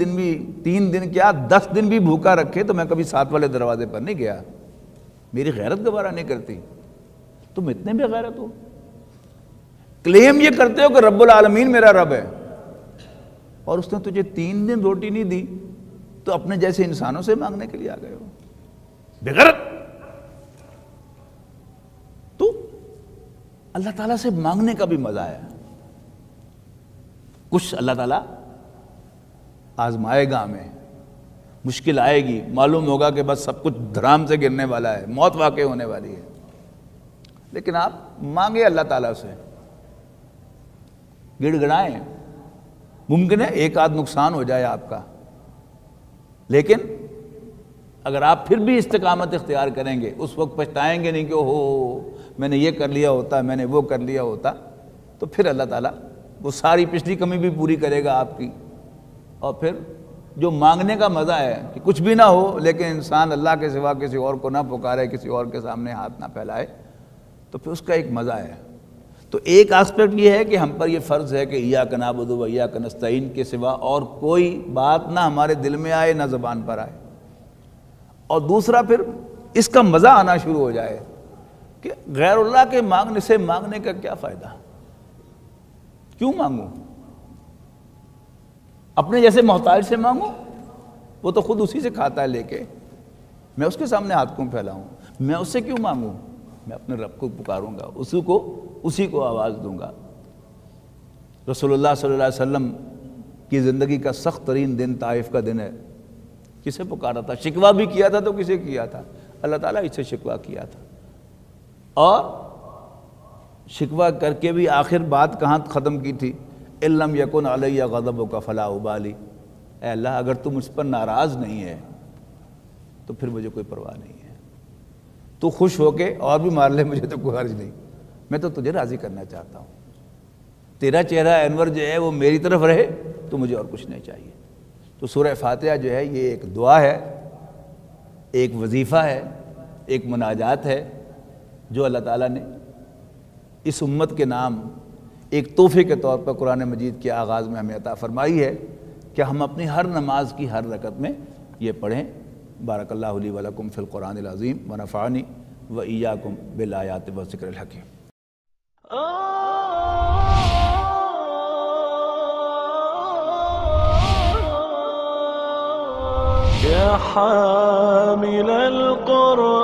دن کیا 10 دن بھی بھوکا رکھے تو میں کبھی ساتھ والے دروازے پر نہیں گیا، میری غیرت گوارا نہیں کرتی، تم اتنے بے غیرت ہو؟ کلیم یہ کرتے ہو کہ رب العالمین میرا رب ہے، اور اس نے تجھے 3 دن روٹی نہیں دی تو اپنے جیسے انسانوں سے مانگنے کے لیے آ گئے ہو، بے غیرت۔ تو اللہ تعالیٰ سے مانگنے کا بھی مزہ ہے۔ کچھ اللہ تعالیٰ آزمائے گا ہمیں، مشکل آئے گی، معلوم ہوگا کہ بس سب کچھ دھرام سے گرنے والا ہے، موت واقع ہونے والی ہے، لیکن آپ مانگے اللہ تعالیٰ سے، گڑ گڑائیں۔ ممکن ہے ایک آدھ نقصان ہو جائے آپ کا، لیکن اگر آپ پھر بھی استقامت اختیار کریں گے، اس وقت پچھتائیں گے نہیں کہ اوہ میں نے یہ کر لیا ہوتا، میں نے وہ کر لیا ہوتا، تو پھر اللہ تعالیٰ وہ ساری پچھلی کمی بھی پوری کرے گا آپ کی۔ اور پھر جو مانگنے کا مزہ ہے کہ کچھ بھی نہ ہو لیکن انسان اللہ کے سوا کسی اور کو نہ پکارے، کسی اور کے سامنے ہاتھ نہ پھیلائے، تو پھر اس کا ایک مزہ ہے۔ تو ایک آسپیکٹ یہ ہے کہ ہم پر یہ فرض ہے کہ ایاک نعبد و ایاک نستعین کے سوا اور کوئی بات نہ ہمارے دل میں آئے نہ زبان پر آئے، اور دوسرا پھر اس کا مزہ آنا شروع ہو جائے کہ غیر اللہ کے مانگنے سے مانگنے کا کیا فائدہ، کیوں مانگوں؟ اپنے جیسے محتاج سے مانگوں، وہ تو خود اسی سے کھاتا ہے لے کے، میں اس کے سامنے ہاتھ کیوں پھیلاؤں؟ میں اس سے کیوں مانگوں؟ میں اپنے رب کو پکاروں گا، اسی کو آواز دوں گا۔ رسول اللہ صلی اللہ علیہ وسلم کی زندگی کا سخت ترین دن طائف کا دن ہے۔ کسے پکارا تھا؟ شکوہ بھی کیا تھا تو کسے کیا تھا؟ اللہ تعالیٰ اس سے شکوہ کیا تھا، اور شکوہ کر کے بھی آخر بات کہاں ختم کی تھی؟ ان لم یکن علی غضبک فلا ابالی، اے اللہ اگر تم اس پر ناراض نہیں ہے تو پھر مجھے کوئی پرواہ نہیں ہے، تو خوش ہو کے اور بھی مار لے مجھے تو کوئی حرج نہیں، میں تو تجھے راضی کرنا چاہتا ہوں، تیرا چہرہ انور جو ہے وہ میری طرف رہے تو مجھے اور کچھ نہیں چاہیے۔ تو سورہ فاتحہ جو ہے یہ ایک دعا ہے، ایک وظیفہ ہے، ایک مناجات ہے جو اللہ تعالیٰ نے اس امت کے نام ایک تحفے کے طور پر قرآن مجید کے آغاز میں ہمیں عطا فرمائی ہے کہ ہم اپنی ہر نماز کی ہر رکعت میں یہ پڑھیں۔ بارک اللہ لی ولکم فی القرآن العظیم ونفعنی وإیاکم بالآیات والذکر الحکیم۔ يا حامل القرآن